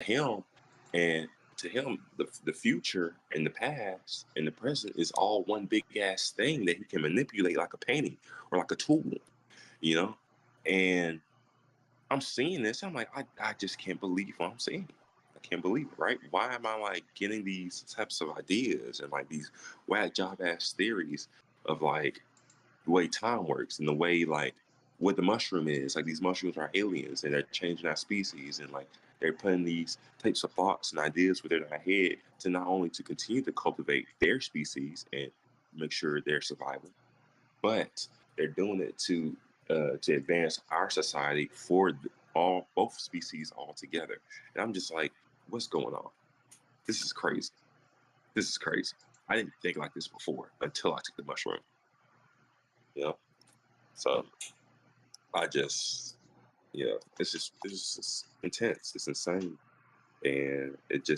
him, and to him, the future and the past and the present is all one big ass thing that he can manipulate like a painting or like a tool, you know? And I'm seeing this. I'm like, I just can't believe what I'm seeing. I can't believe it, right? Why am I like getting these types of ideas and like these whack job ass theories of like the way time works and the way like what the mushroom is? Like these mushrooms are aliens and they're changing our species and like they're putting these types of thoughts and ideas within our head to not only to continue to cultivate their species and make sure they're survival, but they're doing it to advance our society for all both species all together. And I'm just like, what's going on? This is crazy. This is crazy. I didn't think like this before until I took the mushroom. You know, so I just it's just intense. It's insane, and it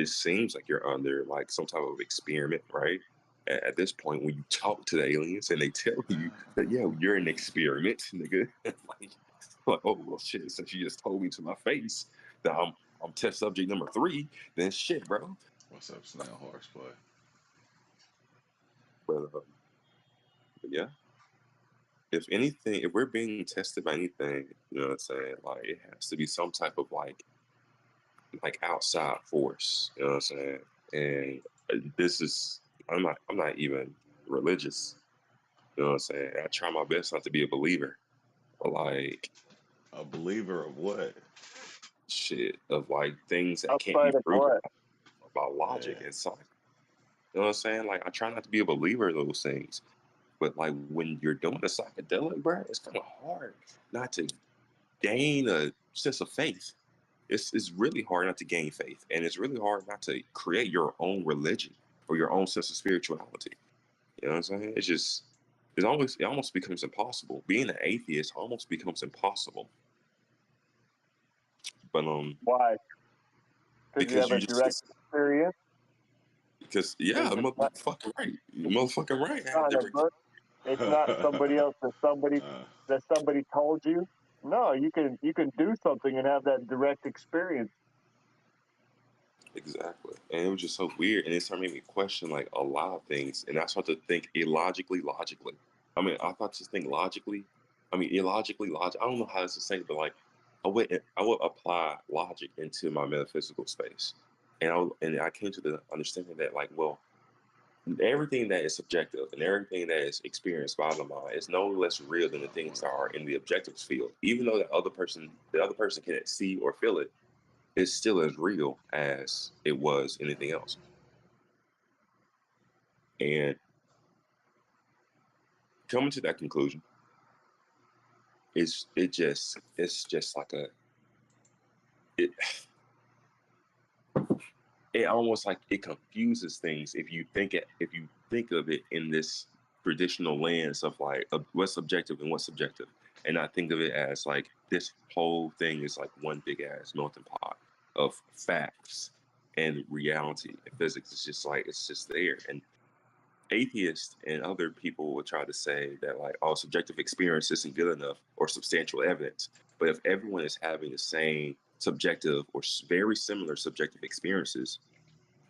seems like you're under like some type of experiment, right? At this point, when you talk to the aliens and they tell you that yeah, you're an experiment, nigga, like oh well, shit. Since you just told me to my face that I'm test subject number 3, then shit, bro. What's up, Snail Horseplay? But yeah, if anything, if we're being tested by anything, you know what I'm saying? Like it has to be some type of like outside force, you know what I'm saying? And this is I'm not even religious, you know what I'm saying? I try my best not to be a believer, but like A believer of what? shit of like things that can't be Outside of proven what? about logic Yeah. and science. You know what I'm saying? Like I try not to be a believer of those things. But like when you're doing a psychedelic, bro, it's kind of hard not to gain a sense of faith. It's really hard not to gain faith, and it's really hard not to create your own religion or your own sense of spirituality. You know what I'm saying? It almost becomes impossible. Being an atheist almost becomes impossible. But Why? Because you because have you a just direct experience. because yeah, Is I'm it not, motherfucking right. You're motherfucking right. I had not in a direct. book? It's not somebody else Uh, that somebody told you. No, you can do something and have that direct experience. Exactly. And it was just so weird. And it started making me question like a lot of things. And I started to think illogically, logically. I mean, I thought to think logically. I mean, illogically, logic. I don't know how to say it, but like I would apply logic into my metaphysical space. And I came to the understanding that like, well, everything that is subjective and everything that is experienced by the mind is no less real than the things that are in the objective field. Even though the other person can't see or feel it, it's still as real as it was anything else. And coming to that conclusion, it's just like it it almost like it confuses things if you think of it in this traditional lens of like what's subjective and what's subjective, and I think of it as like this whole thing is like one big ass melting pot of facts and reality and physics. It's just like it's just there. And atheists and other people will try to say that like oh subjective experience isn't good enough or substantial evidence, but if everyone is having the same subjective or very similar subjective experiences,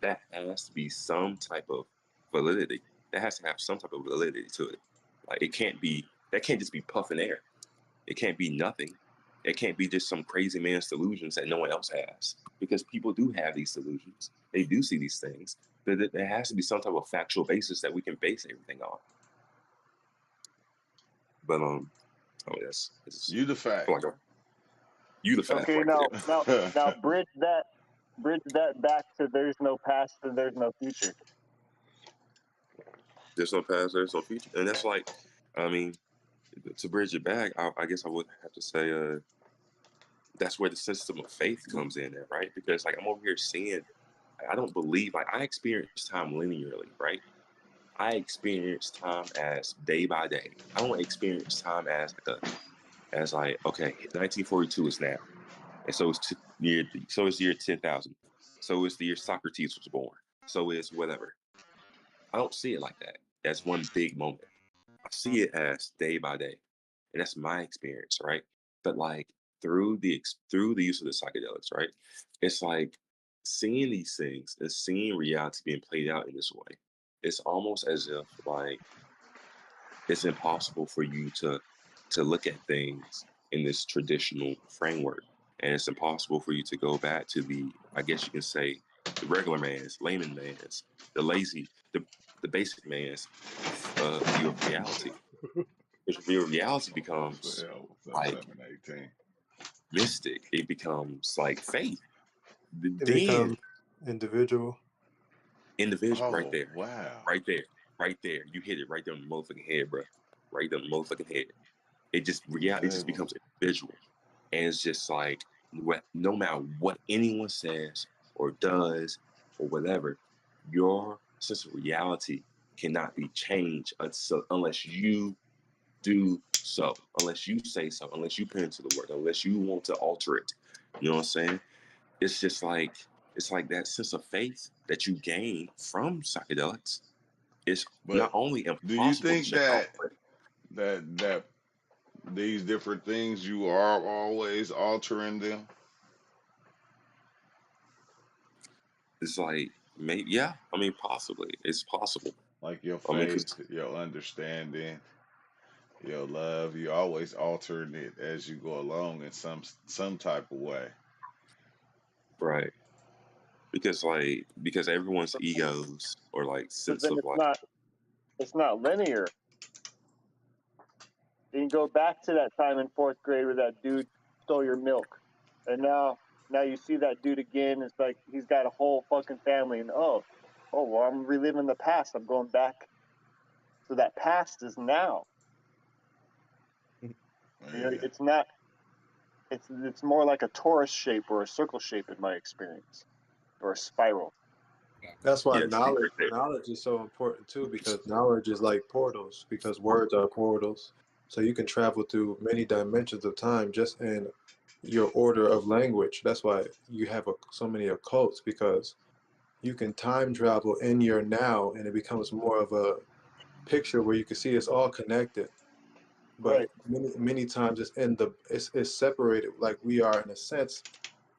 that has to be some type of validity. That has to have some type of validity to it. Like it can't be that can't just be puffing air. It can't be nothing. It can't be just some crazy man's delusions that no one else has. Because people do have these delusions. They do see these things. There has to be some type of factual basis that we can base everything on. But I mean that's it's you the I feel fact. like you the fact Okay, right now there. now bridge that back to there's no past and there's no future. There's no past, there's no future. And that's like I mean, to bridge it back, I guess I would have to say that's where the system of faith comes in at, right? Because like I'm over here seeing, I don't believe like I experience time linearly, right? I experience time as day by day. I don't experience time as like okay, 1942 is now, and so it's the year 10,000, so it's the year Socrates was born, so it's whatever. I don't see it like that. That's one big moment. I see it as day by day, and that's my experience, right? But like through the use of the psychedelics, right? It's like seeing these things and seeing reality being played out in this way. It's almost as if like it's impossible for you to look at things in this traditional framework, and it's impossible for you to go back to the, I guess you can say, the regular man's, layman man's, the lazy, the basic man's view of reality. Because your reality What the becomes hell was that? like 718. mystic. It becomes like faith. It Then becomes individual. individual, right Oh there, wow. right there, right there. You hit it right there on the motherfucking head, bro. Right there on the motherfucking head. It just reality just Devil. becomes individual, and it's just like no matter what anyone says or does or whatever, your sense of reality cannot be changed unless you do so, unless you say so, unless you put into the work, unless you want to alter it. You know what I'm saying? It's just like it's like that sense of faith that you gain from psychedelics. It's not But only do you impossible to think shut off, that but that these different things you are always altering them? it's like maybe yeah. I mean, possibly it's possible. Like your I mean, faith, because your understanding, your love, you always altering it as you go along in some type of way. right, because everyone's egos or like But sense then of like it's not linear. You can go back to that time in fourth grade where that dude stole your milk, and now you see that dude again. It's like he's got a whole fucking family, and well, I'm reliving the past. I'm going back, so that past is now. You know, Yeah. it's not. It's more like a torus shape or a circle shape in my experience, or a spiral. That's why yeah, see right there. knowledge is so important too, because knowledge is like portals, because words are portals. So you can travel through many dimensions of time just in your order of language. That's why you have so many occults, because you can time travel in your now, and it becomes more of a picture where you can see it's all connected. But Right, many times it's separated, like we are in a sense,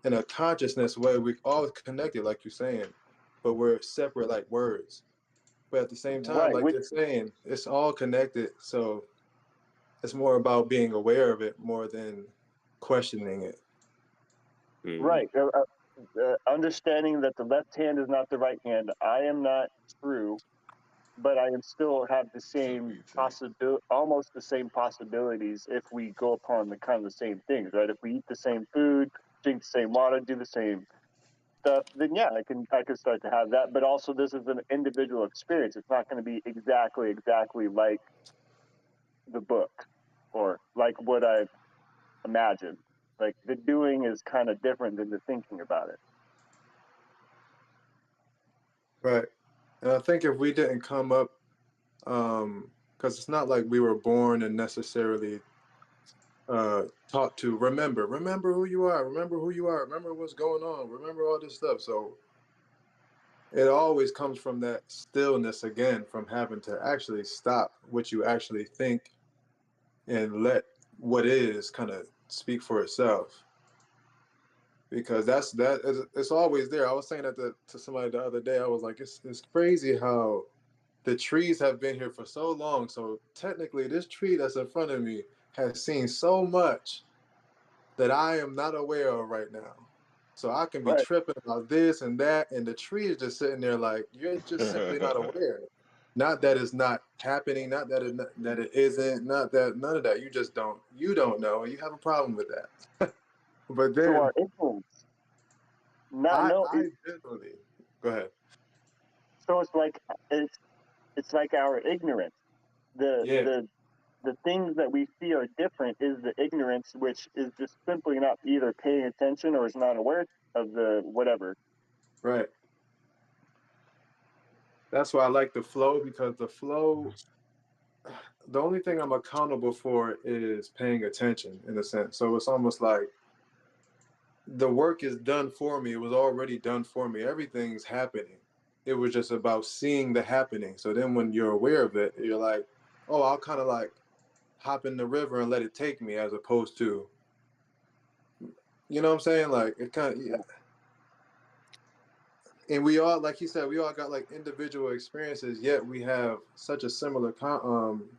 in a consciousness way. We're all connected, like you're saying, but we're separate like words. But at the same time, right, like you're saying, it's all connected. So it's more about being aware of it more than questioning it. Mm-hmm. right. Understanding that the left hand is not the right hand. I am not true, but I am still have the What's up, same ET? possibility, almost the same possibilities if we go upon the kind of the same things, right? If we eat the same food, drink the same water, do the same stuff, then yeah, I can start to have that. But also, this is an individual experience. It's not going to be exactly like the book or like what I imagined. Like the doing is kind of different than the thinking about it. Right. And I think if we didn't come up, because it's not like we were born and necessarily taught to remember who you are, remember what's going on, remember all this stuff. So it always comes from that stillness again, from having to actually stop what you actually think and let what is kind of speak for itself. Because it's always there. I was saying that to somebody the other day. I was like, it's crazy how the trees have been here for so long. So technically, this tree that's in front of me has seen so much that I am not aware of right now. So I can be Right, tripping about this and that, and the tree is just sitting there like you're just simply not aware. Not that it's not happening, not that that it isn't, not that none of that. You don't know, and you have a problem with that. But to then our influence. Not no. I generally go ahead. So it's it's like our ignorance. The Yeah, the the things that we see are different is the ignorance, which is just simply not either paying attention or is not aware of the whatever. right. That's why I like the flow, because the flow, the only thing I'm accountable for is paying attention in a sense. So it's almost like the work is done for me. It was already done for me. Everything's happening. It was just about seeing the happening. So then when you're aware of it, you're like, oh, I'll kind of like hop in the river and let it take me, as opposed to You know what I'm saying? Like it kind of, Yeah. and we all, like he said, we all got like individual experiences, yet we have such a similar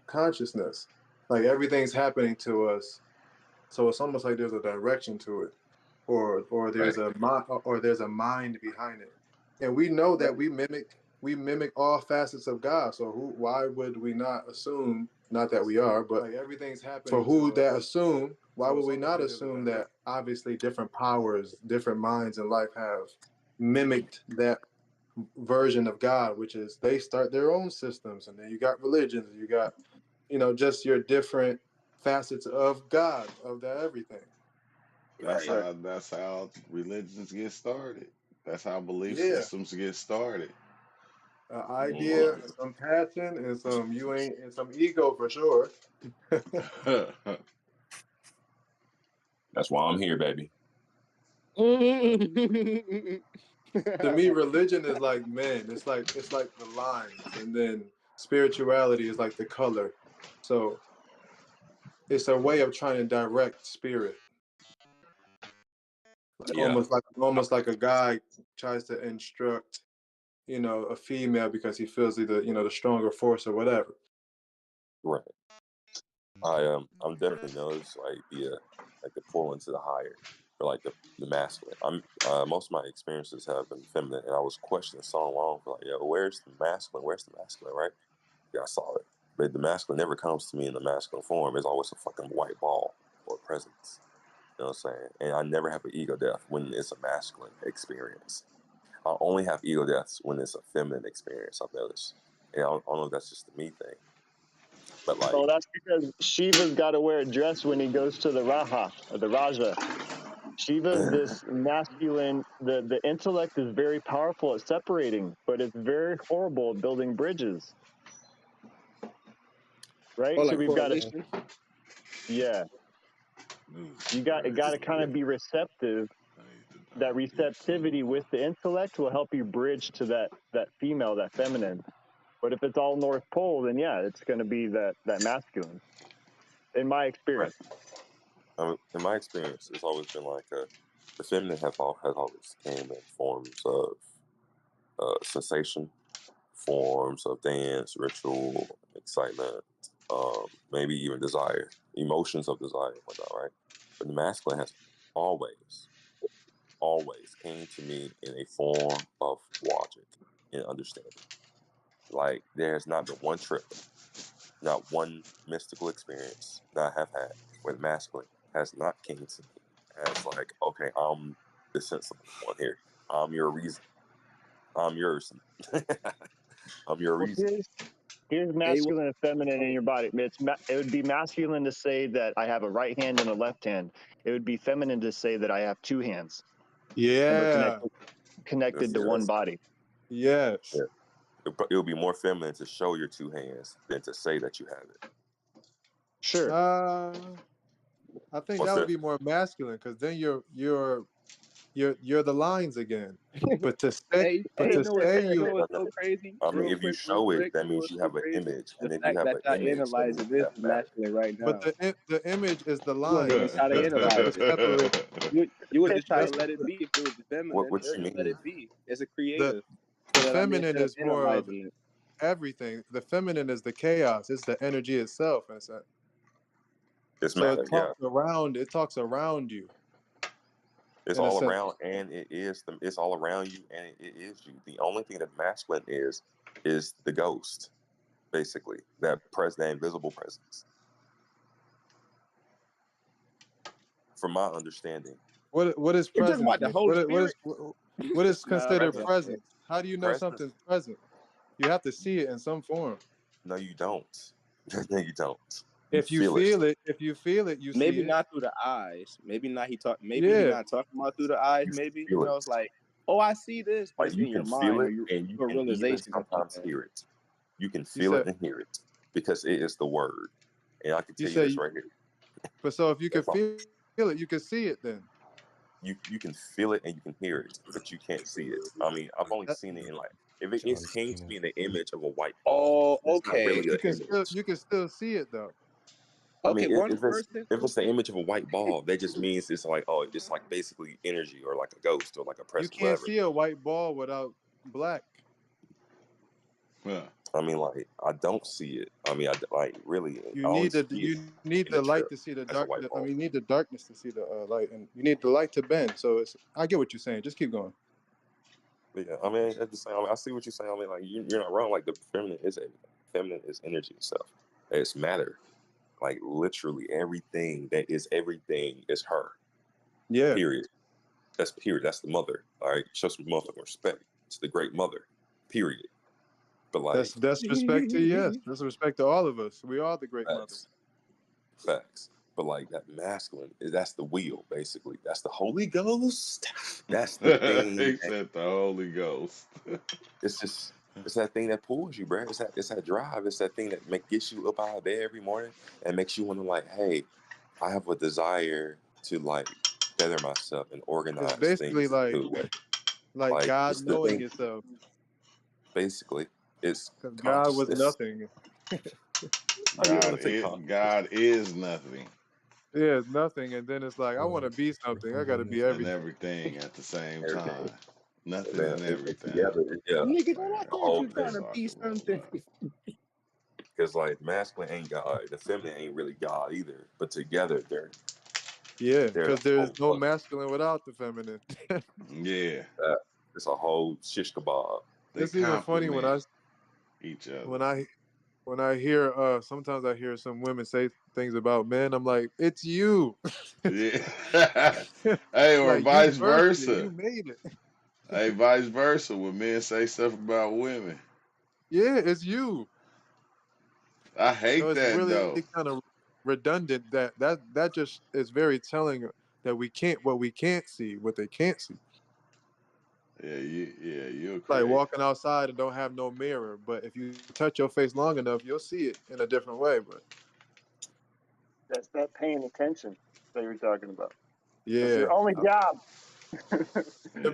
consciousness. Like everything's happening to us, so it's almost like there's a direction to it, or Right. there's a mind behind it, and we know that Right. we mimic all facets of God. So why would we not assume? Not that we are, but like everything's happening. For who that assume? Why would we not assume that obviously different powers, different minds in life have mimicked that version of God, which is they start their own systems, and then you got religions, you got just your different facets of God, of that everything. That's Right. Right. how religions get started. That's how belief Yeah, systems get started. an Mhm. idea, and some passion, and some ego for sure. That's why I'm here, baby. To me, religion is like men. It's like the lines, and then spirituality is like the color. So it's a way of trying to direct spirit. Like Yeah. almost like a guy tries to instruct, a female because he feels either, the stronger force or whatever. Right. I'm definitely noticed like the pull into the higher or like the masculine. Most of my experiences have been feminine, and I was questioning so long for like, yo, where's the masculine? Where's the masculine? Right? Yeah, I saw it, but the masculine never comes to me in the masculine form. It's always a fucking white ball or a presence. You know what I'm saying? And I never have an ego death when it's a masculine experience. I only have ego deaths when it's a feminine experience. I've noticed, and I don't know if that's just the me thing, but like, Well, that's because Shiva's got to wear a dress when he goes to the Raja or the Raja. Shiva's this masculine. The intellect is very powerful at separating, but it's very horrible at building bridges. Right? Or So like we've got to, correlation. yeah, you got to kind of be receptive. That receptivity with the intellect will help you bridge to that female, that feminine. But if it's all North Pole, then yeah, it's going to be that masculine. In my experience. in my experience, it's always been like the feminine has always came in forms of sensation, forms of dance, ritual, excitement, maybe even desire, emotions of desire and whatnot, right? But the masculine has always came to me in a form of logic and understanding. Like there has not been one trip, not one mystical experience that I have had where the masculine has not came to me as like, okay, I'm the sensible one here. I'm your reason. I'm yours. I'm your Well, reason. here's Hey, masculine and feminine in your body. It would be masculine to say that I have a right hand and a left hand. It would be feminine to say that I have two hands and we're Yeah. connected to one body. Yes. Yeah. It would be more feminine to show your two hands than to say that you have it. Sure. I think What's that would that? be more masculine because then you're the lines again. But to say, hey, but you to know what? say You know you, what's so crazy? I mean, Real if you quick, real show it, quick. that You know means what's you so have an crazy? image, The and if you fact have that an y'all image, that means analyzing you this have is matter. masculine right but now. the image is the You don't even lines. try to analyze It's it. separate. You would just try to That's let it be if it was the feminine. What you Just let mean? it be. It's a the creative. the You know what I mean? feminine Instead of is more of analyzing it. everything. The feminine is the chaos. It's the energy itself. It's So matter. Yeah, it talks around you it's in a all sense. around, and it's all around you, and it is you. The only thing that masculine is the ghost, basically that invisible presence. From my understanding, What is You're talking presence about the mean? Holy Spirit? What is Nah, considered bro. presence? How do you know presence. something's present? You have to see it in some form. No, you don't. No, you don't. You If you feel it. feel it, you see Maybe it. not through the eyes. Maybe not. Maybe he Yeah. not talking about through the eyes. You Maybe feel it. it's like, oh, I see this, but Like it's you in your can feel mind or it, you and you a can even realization or sometimes something. hear it. You can You feel it said and hear it because it is the word. And I can you tell you said this right here. but so if you can If I'm- feel it, you can see it then. you can feel it and you can hear it, but you can't see it. I mean, I've only That, seen it in like if it came to me in the image of a white ball. Oh, That's not okay. really an you can image. still see it though. I Okay, mean, one person. if it's the image of a white ball, that just means it's like, oh, it's like basically energy or like a ghost or like a You presence, can't whatever. see a white ball without black. Huh. I mean, like, I don't see it. I mean, I only see it You need in the the light trip to see the as a dark. white I ball. mean, you need the darkness to see the light, and you need the light to bend. So I get what you're saying. Just keep going. Yeah, I mean, at the same, I see what you're saying. I mean, like, you're not wrong. Like, the feminine is everything. Feminine is energy itself. It's matter. Like, literally everything that is everything is her. Yeah. Period. That's period. That's the mother. All right. Show some motherfucking respect. It's the great mother. Period. But like, That's respect to yes. That's respect to all of us. We are the great mother. Facts. But like that masculine, that's the wheel, basically. That's the Holy Ghost. That's the thing. Except the Holy Ghost. It's that thing that pulls you, bro. It's that drive. It's that thing that gets you up out of bed every morning and makes you want to like, hey, I have a desire to like better myself and It's organize basically things a good way. like God it's the knowing thing. itself. Basically, it's Because God was consciousness. nothing. I mean, let's say God is nothing Yeah, it's nothing, and then it's like I want to be something. I got to be and everything. everything at the same everything. time. Nothing Man, and it's everything. together. Yeah, Nigga, Man, why the can't whole you get try thing. to be soccer balls something? out. Because like masculine ain't God, the feminine ain't really God either. But together, Yeah, they're the because there's whole no fucking. masculine without the feminine. Yeah, It's a whole shish kebab. they It's even funny when complement each other. when I hear sometimes I hear some women say things about men. I'm like, it's you. Yeah. Hey, or Like you vice birthed it, versa. you made it. Hey, vice versa. When men say stuff about women, Yeah, it's you. I So hate it's that really though. kind of redundant that just is very telling that we can't see what they can't see. You're Like crazy. walking outside and don't have no mirror, but if you touch your face long enough, you'll see it in a different way. But That's that paying attention that you're talking about. That's yeah, your only job.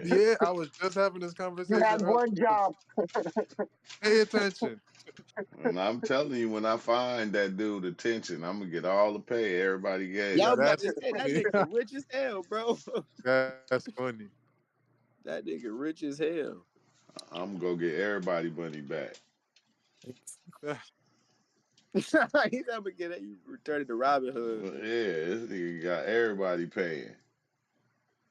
yeah, I was just having this You conversation had earlier. one job. Pay attention. And I'm telling you, when I find that dude attention, I'm gonna get all the pay everybody gave Y'all me. about That's to say that funny. nigga rich as hell, bro. That's funny. That nigga rich as hell. I'm gonna get everybody money back. He's never get it. You returning to Robin Hood. But yeah, this nigga got everybody paying.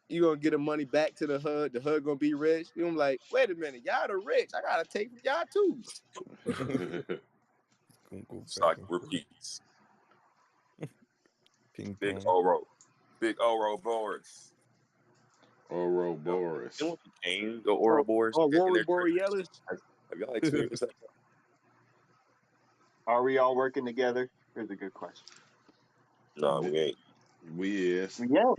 You gonna get the money back to the hood. The hood gonna be rich. You gonna be like, wait a minute, y'all the rich. I gotta take from y'all too. Cycle repeats. Ping Big pong. Oro. Big Oro Boris. Ouroboros. You know what became the Ouroboros in Aurora their trip? Borealis. Have y'all experienced that? Are we all working together? Here's a good question. No, we ain't. We is. Yeah,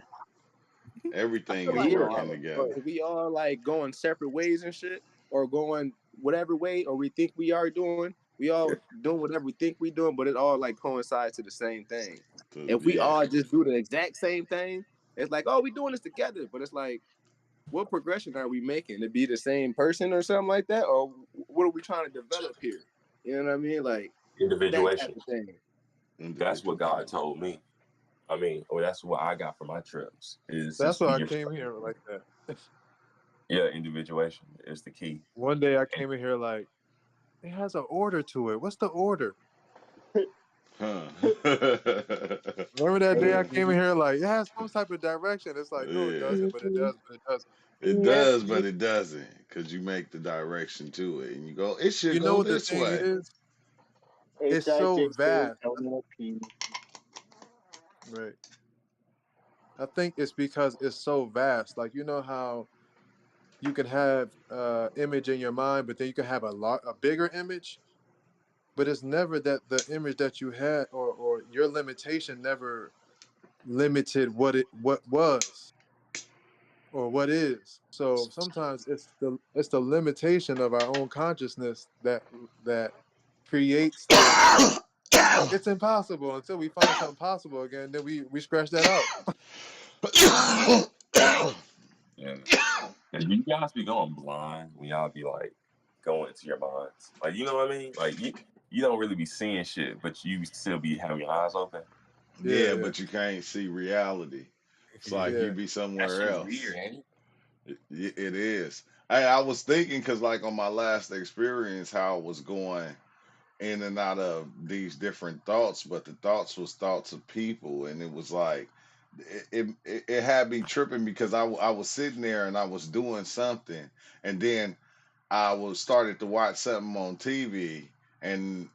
I Everything feel is like we working are. together. we all like going separate ways and shit, or going whatever way, or we think we are doing. We all doing whatever we think we doing, but it all like coincides to the same thing. If we Yeah. all just do the exact same thing, it's like, oh, we doing this together. But it's like, what progression are we making to be the same person or something like that, or what are we trying to develop here? You know what I mean? Like that type Individuation. of thing. That's what God told me. I mean, or that's what I got from my trips. Is That's just why be I your came here like that. yeah. Individuation is the key. One day I came in here like, it has an order to it. What's the order? Huh. Remember that day I Yeah. came in here like, it has some type of direction. It's like, no, it Yeah. doesn't, but it does, but it doesn't. It does, but it doesn't. Because you make the direction to it. And you go, it should You know go what the this thing way. is? It's so H-I-J-K, vast. L-P. Right. I think it's because it's so vast. Like, you know how you can have image in your mind, but then you can have a bigger image, but it's never that the image that you had or your limitation never limited what was or what is. So sometimes it's the limitation of our own consciousness that creates this. It's impossible until we find something possible again. Then we scratch that out. Yeah. And you guys be going blind when y'all be like going into your minds. Like, you know what I mean? Like you don't really be seeing shit, but you still be having your eyes open. Yeah, Yeah, yeah, but you can't see reality. It's like Yeah. you yeah, be That's somewhere just weird, else. ain't it? It is. I was thinking because, like, on my last experience, how I was going in and out of these different thoughts, but the thoughts was thoughts of people, and it was like it had me tripping because I was sitting there and I was doing something, and then I was started to watch something on TV, and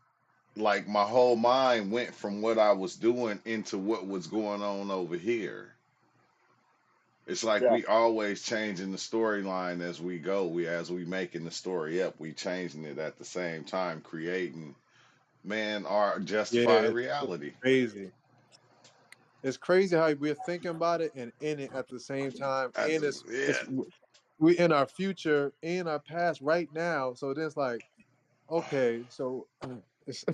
like my whole mind went from what I was doing into what was going on over here. It's like Yeah, we always changing the storyline as we go. We making the story up, we changing it at the same time, creating man our yeah. justified It's reality. crazy. It's crazy how we're thinking about it and in it at the same time, and it's Yeah, we in our future and our past right now. So then it's like, okay, so it's,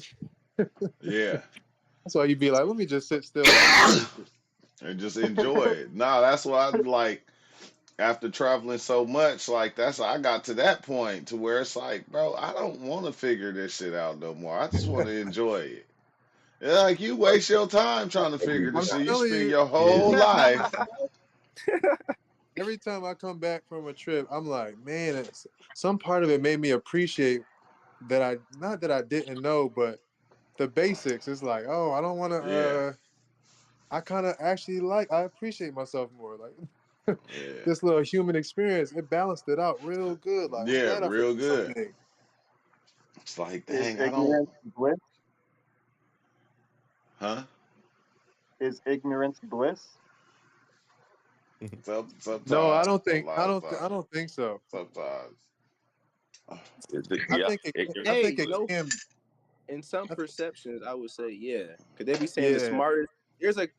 yeah, that's why you be like, let me just sit still and enjoy this shit. and just enjoy it. Nah, that's what I like. After traveling so much, like that's I got to that point to where it's like, bro, I don't want to figure this shit out no more. I just want to enjoy it. Yeah, like you waste your time trying to figure I'm this shit. You telling spend you, your Yeah. whole life. every time I come back from a trip, I'm like, man, some part of it made me appreciate that I not that I didn't know, but the basics. It's like, oh, I don't want to. Yeah, I kind of actually I appreciate myself more. Like yeah, this little human experience, it balanced it out real good. Like I'm yeah, glad I real forgot some good. things. It's like, is dang, I don't, ignorance bliss? huh? Is ignorance bliss? No, I Sometimes, don't a think. lot of I times, don't think so. sometimes. I Yeah. think it. I Ignorance is think Hey, it bliss. no, can. in some I th- perceptions, I would say, yeah, because they be saying the yeah, smartest.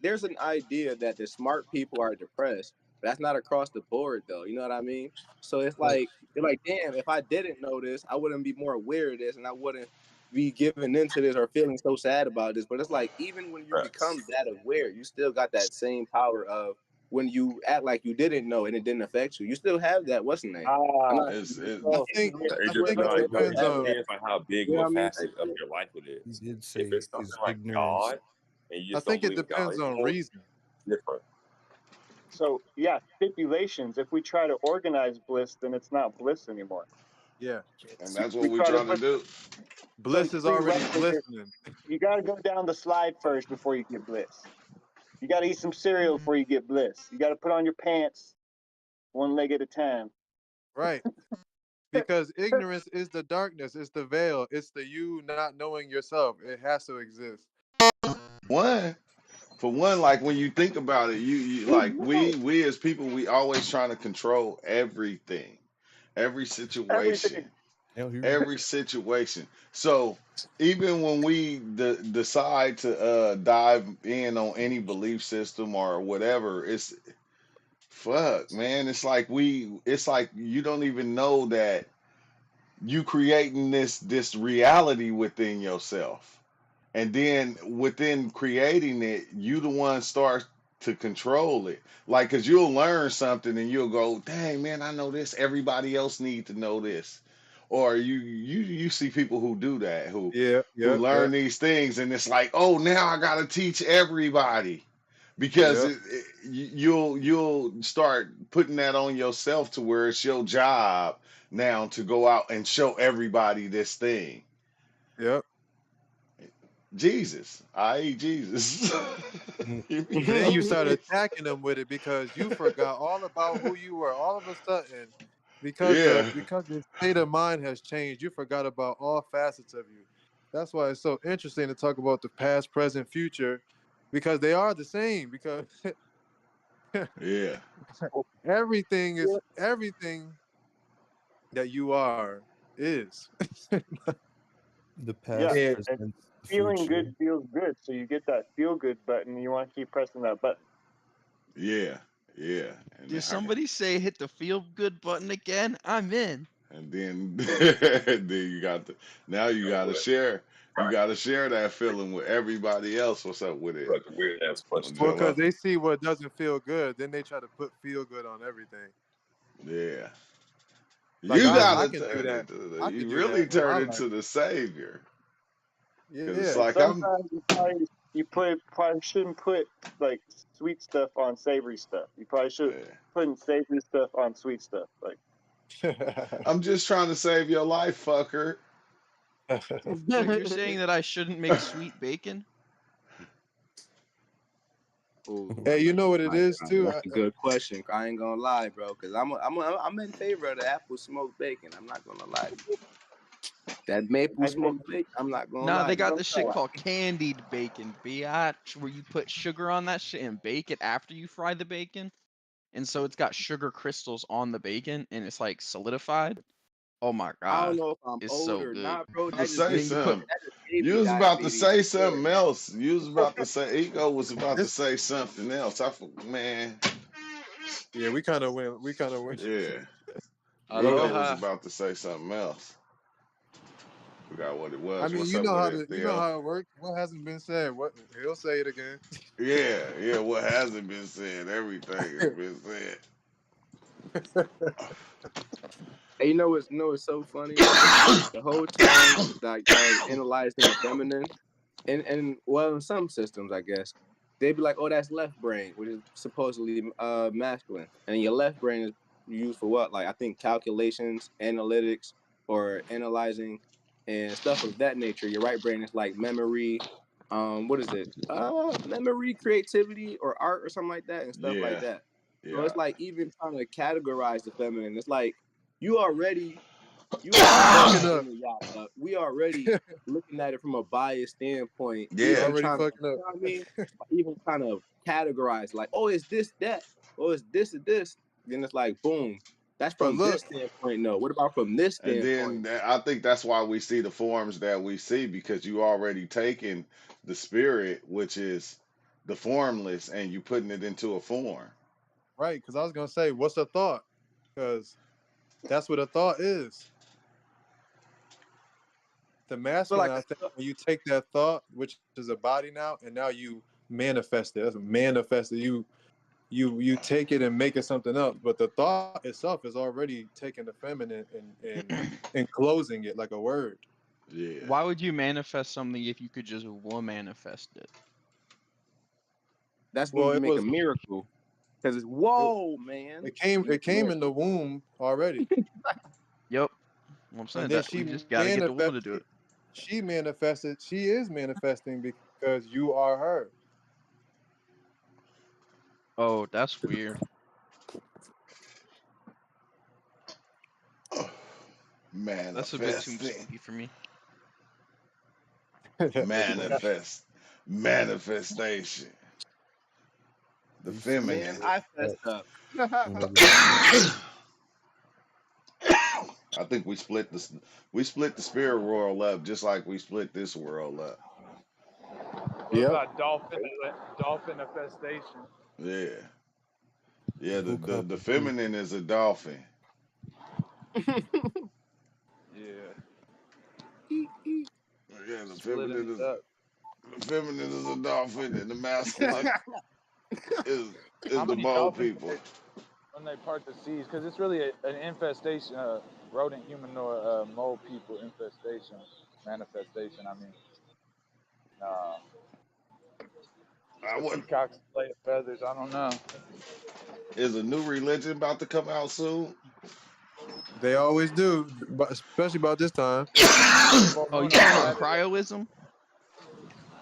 There's an idea that the smart people are depressed, but that's not across the board though. You know what I mean? So it's like like you're like, damn, if I didn't know this, I wouldn't be more aware of this, and I wouldn't be giving into this or feeling so sad about this. But it's like even when you become Facts. that aware, you still got that same power of when you act like you didn't know and it didn't affect you. You still have that. What's the name? I'm Ah, not. It's it. I so think. It I just think it no, But you depends it have just on. that. depends on how big You of know a what I mean? facet of your life it He is. did If say it's something his like ignorance. God and you I just don't think it believe in God depends on anymore, reason. different. so yeah, stipulations. If we try to organize bliss, then it's not bliss anymore. Yeah, And that's what We we try to trying to put do. so bliss is see right already there, glistening. you got to go down the slide first before you get bliss. You got to eat some cereal before you get bliss. You got to put on your pants one leg at a time. Right. Because ignorance is the darkness, it's the veil, it's the you not knowing yourself. It has to exist. One, for one, like when you think about it, you like we as people, we always trying to control everything, every situation, Everything. Hell, here we go. every situation. So even when we decide to dive in on any belief system or whatever, it's fuck, man. It's like you don't even know that you creating this reality within yourself, and then within creating it, you the one start to control it. Like, cause you'll learn something and you'll go, dang man, I know this, everybody else need to know this. Or you see people who do that, Yeah, who yeah, yeah, learn these things, and it's like, oh, now I gotta teach everybody, because yeah, you'll start putting that on yourself to where it's your job now to go out and show everybody this thing. yeah. Jesus, I.e. Jesus. Mm. You be And then you coming start in. attacking them with it because you forgot all about who you were. All of a sudden, Yeah, because your state of mind has changed, you forgot about all facets of you. That's why it's so interesting to talk about the past, present, future, because they are the same. Because yeah, everything that you are is. The Yeah, past, And and present, the feeling future. good feels good. So you get that feel good button. You want to keep pressing that button. yeah, yeah. And Did then, somebody say hit the feel good button again? I'm in. and then, then you got to now you You know got to what? share. You got to share that feeling with everybody else. What's up with it? Like a weird ass Don't question. well, tell because us. they see what doesn't feel good, then they try to put feel good on everything. Yeah, Like you got I to can do turn that. into the. I can You do really that in my turn life. into the savior. Because it's Yeah. And like I'm. sometimes you probably you probably shouldn't put like sweet stuff on savory stuff. You probably should Yeah. put savory stuff on sweet stuff. Like I'm just trying to save your life, fucker. So you're saying that I shouldn't make sweet bacon? Ooh, Hey, you know what it my is God, too? that's a good question. I ain't gonna lie, bro, because I'm in favor of the apple smoked bacon. I'm not gonna lie to you. That maple I think smoked bacon, I'm not gonna Nah, lie they to you. got this shit called candied bacon, biatch, where you put sugar on that shit and bake it after you fry the bacon. And so it's got sugar crystals on the bacon and it's like solidified. Oh my I don't god. know if I'm It's old so or good. not, bro. To That just say And then gave you me put something. You was about to diabetes. say something else. You was about to say Ego was about to This, say something else. Man, yeah, we kind of went. We kind of went. yeah. Ego was Aloha. about to say something else. Forgot what it I was. mean, What's up with it, you know Theo? how it works. What hasn't been said? What he'll say it again. Yeah. What hasn't been said? Everything has been said. And you know what's so funny, right? The whole time that I was analyzing the feminine, and well, in some systems, I guess, they'd be like, "Oh, that's left brain, which is supposedly masculine, and your left brain is used for what? Like I think calculations, analytics, or analyzing, and stuff of that nature. Your right brain is like memory, what is it? Memory, creativity, or art, or something like that, and stuff like Yeah. that. So Yeah. it's like even trying to categorize the feminine. It's like you already Fucking up. we already looking at it from a biased standpoint, Yeah. even Already trying to, fucking you up. know what I mean? Even kind of categorize like, oh, it's this, that, oh, it's this or this. Then it's like, boom, that's But from look, this standpoint. No, what about from this And standpoint? then I think that's why we see the forms that we see, because you already taken the spirit, which is the formless, and you putting it into a form. right? Because I was gonna say, what's a thought? Because that's what a thought is. The I feel masculine, like I think, when you take that thought, which is a body now, and now you manifest it. That's manifest it. You take it and make it something else. But the thought itself is already taking the feminine and enclosing it like a word. Yeah. Why would you manifest something if you could just manifest it? that's when Well, you make a miracle. Because it's it, whoa, man. You it make a came in miracle. the womb already, Yep. Well, I'm saying and then that we just gotta get the woman to do it. she manifested. She is manifesting because you are her. Oh, that's weird. That's a bit too Manifesting. spooky for me. Manifest. Manifestation. The Man, feminine. I fessed up. I think we split the spirit world up just like we split this world up. What Yep. about dolphin infestation? Yeah. Yeah, Full the comprehension. feminine is a dolphin. Yeah, Yeah, splitting it up. the feminine is a dolphin, and the masculine is How the many bold dolphins people. when they part the seas? Because it's really an infestation, rodent, human, or mole people infestation, manifestation. I mean, uh, I the would peacocks lay feathers. I don't know. Is a new religion about to come out soon? They always do, but especially about this time. Full Oh, moon you on talking about Saturday. cryoism?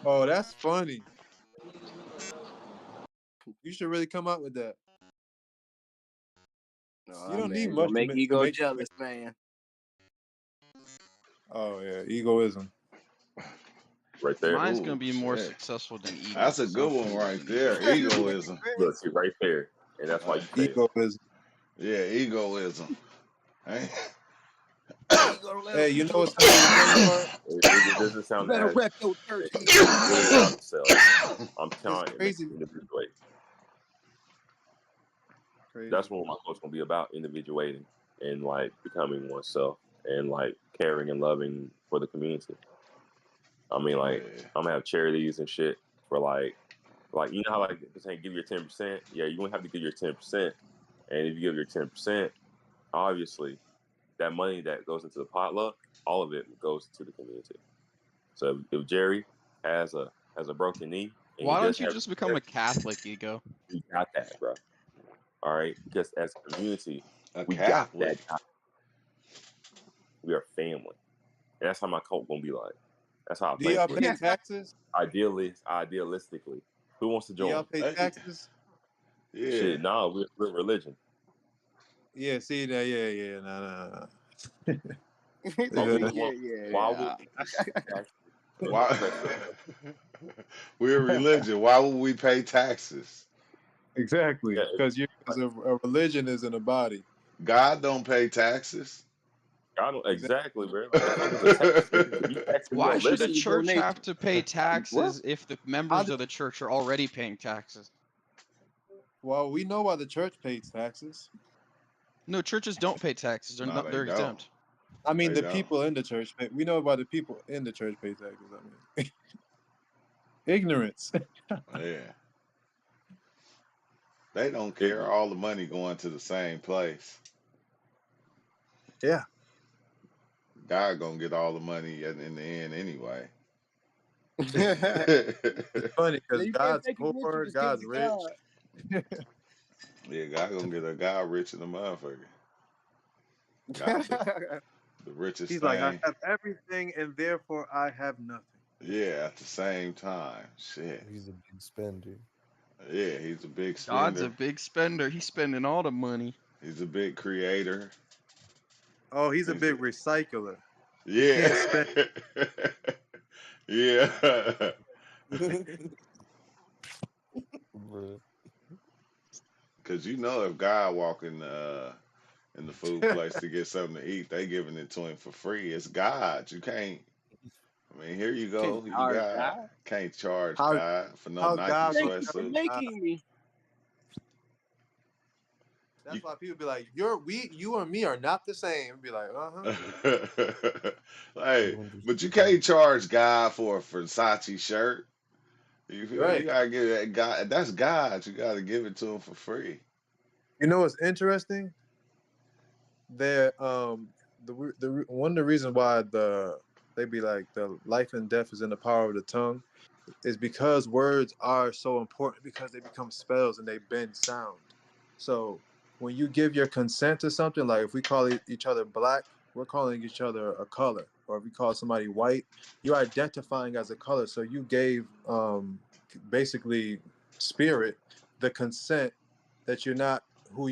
Oh, that's funny. You should really come up with that. You Oh don't need man, much gonna make to ego make. jealous, man. Oh yeah, egoism. Right there. Mine's gonna Oh be more shit. successful than ego That's a because I good don't put one much right in there. ego. Egoism. Look, see right there, and that's why Uh, you fail. Egoism. yeah, egoism. Hey, Ego Hey, little. you know what's gonna be the funny part? It doesn't You sound better as rep your church, it's ego. really about the self. I'm It's telling you, it makes crazy. you individuate. That's Crazy. what my coach gonna be about: individuating and like becoming oneself and like caring and loving for the community. I mean, like yeah, I'm gonna have charities and shit for like you know how like they say give your 10%. Yeah, you're gonna have to give your 10%, and if you give your 10%, obviously that money that goes into the potluck, all of it goes to the community. So if Jerry has a has a broken knee, and he Why don't doesn't you have just become a Catholic, Ego? we got that, bro. All right, because as a community, A we got Catholic. that. We are family, and that's how my cult gonna be like. That's how I Do plan y'all for it. pay taxes? Idealistically, who wants to Do y'all join? pay taxes? Yeah. Shit, nah, we're religion. Yeah, see that? Yeah, nah. Why would we yeah, want? yeah, Why yeah. would we pay taxes and Why? oppress them? We're a religion. Why would we pay taxes? Exactly, Yeah, because a religion is in a body. God don't pay taxes. I don't Exactly. exactly, bro. Like the fuck is a tax, nigga? You taxing me Why on should a living? church have to pay What? taxes if the How members do, of the church are already paying taxes? well, we know why the church pays taxes. No, churches don't pay taxes. They're No, not. they They're don't. exempt. I mean, They the don't. people in the church pay. We know why the people in the church pay taxes. I mean, ignorance. Yeah. They don't care. Ignorant. All the money going to the same place. Yeah. God gonna get all the money in the end anyway. Yeah, It's funny because you can't God's take it with you. poor, Just give it God's to rich. Yeah, God gonna get a God rich in the motherfucker. God, God. the richest He's like, I thing. have everything and therefore I have nothing. Yeah, at the same time. Shit. He's a big spender. Yeah, he's a big God's a spender. big spender. He's spending all the money. He's a big creator. Oh, he's a He's a, big recycler. You yeah. can't spend. Yeah. Bruh. Cause you know if God walk in the food place to get something to eat, they giving it to him for free. It's God. You can't. I mean, here you Can't go. You charge got God. can't charge how God for no how Nike God You're gonna charge sweatsuit. God? making me. You, That's why people be like, you and me are not the same. Be like, hey, You but you understand? can't charge God for a Versace shirt. You feel me? You right. gotta give that God. That's God. You gotta give it to him for free. You know what's interesting? There, one of the reasons why they be like the life and death is in the power of the tongue is because words are so important because they become spells and they bend sound. So when you give your consent to something, like if we call each other black, we're calling each other a color. Or if we call somebody white, you're identifying as a color. So you gave basically spirit the consent that you're not who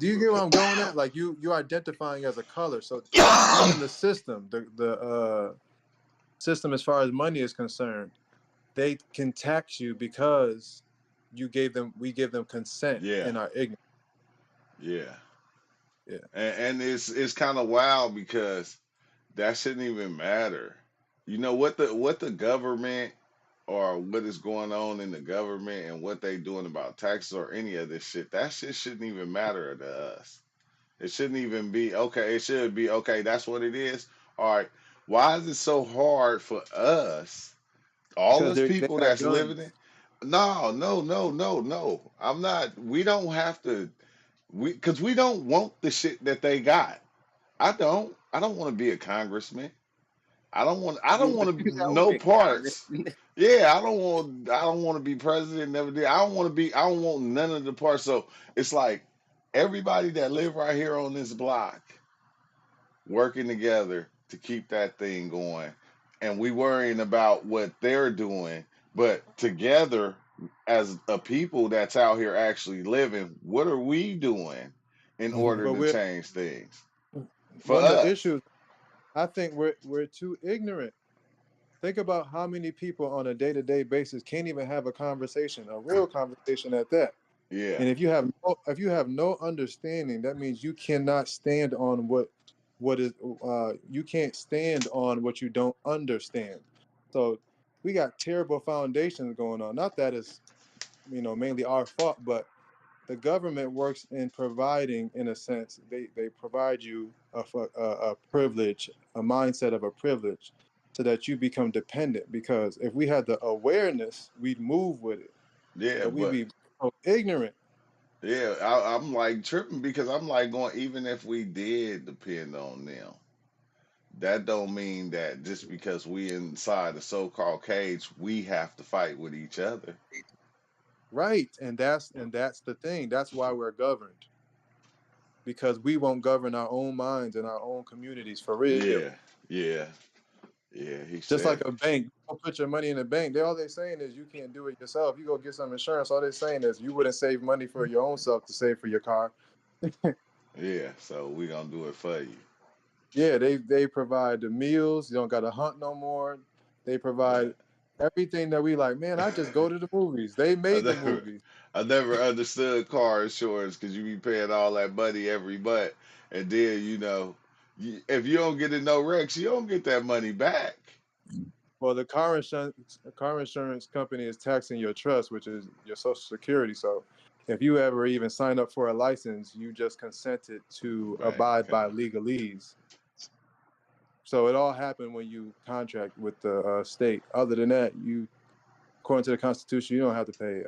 do you get where I'm going at? Like you're identifying as a color. So even the system, the system as far as money is concerned, they can tax you because we give them consent Yeah, in our ignorance. yeah. Yeah. And it's kind of wild because that shouldn't even matter. You know what the government or what is going on in the government and what they doing about taxes or any of this shit. That shit shouldn't even matter to us. It shouldn't even be okay. It should be okay. That's what it is. All right. Why is it so hard for us, all Because us they people got that's living guns. it? No, no, no, no, no. I'm not. We don't have to. Because we don't want the shit that they got. I don't. I don't want to be a congressman. I don't want. I don't You want that to would no be Congress. parts. Yeah, I don't want. I don't want to be president. Never did. I don't want to be. I don't want none of the parts. So it's like everybody that live right here on this block working together to keep that thing going, and we worrying about what they're doing, but together as a people that's out here actually living, what are we doing in order But to we're change things for one of the us? issues. I think we're too ignorant. Think about how many people on a day-to-day basis can't even have a conversation, a real conversation at that. Yeah, And if you have no understanding, that means you cannot stand on what is you can't stand on what you don't understand. So we got terrible foundations going on. Not that it's mainly our fault, but the government works in providing, in a sense, they provide you a privilege, a mindset of a privilege, so that you become dependent. Because if we had the awareness, we'd move with it, yeah, but we'd but be so ignorant. yeah, I'm like tripping because I'm like going, even if we did depend on them, that don't mean that just because we inside the so-called cage, we have to fight with each other. Right, and that's the thing. That's why we're governed, because we won't govern our own minds and our own communities for real. Yeah, yeah, yeah. He Just like said, a bank, you don't put your money in a bank. They all they saying is you can't do it yourself. You go get some insurance. All they're saying is you wouldn't save money for your own self to save for your car. yeah. So we gonna do it for you. Yeah, they provide the meals. You don't got to hunt no more. They provide But everything that we like. Man, I just go to the movies. They I made the never, movies. I never understood car insurance because you be paying all that money every month, and then if you don't get in no wrecks, you don't get that money back. Well, the car insurance company is taxing your trust, which is your social security. So, if you ever even sign up for a license, you just consented to Right? abide by legalese. So it all happened when you contract with the state. Other than that, according to the Constitution, you don't have to pay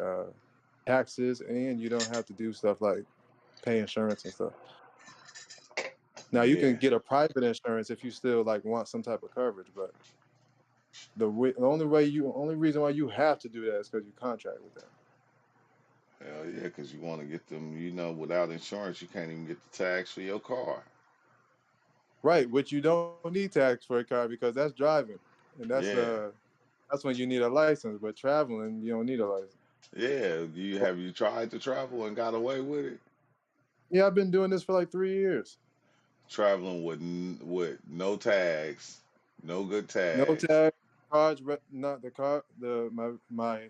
taxes, and you don't have to do stuff like pay insurance and stuff. Now you can Yeah. get a private insurance if you still like want some type of coverage, but only reason why you have to do that is because you contract with them. Hell yeah, because you want to get them. Without insurance, you can't even get the tax for your car. Right, which you don't need tax for a car because that's driving, and Yeah, that's when you need a license. But traveling, you don't need a license. yeah. Have you tried to travel and got away with it? Yeah, I've been doing this for like 3 years. Traveling with no tags, no good No tags. tag, not the car. My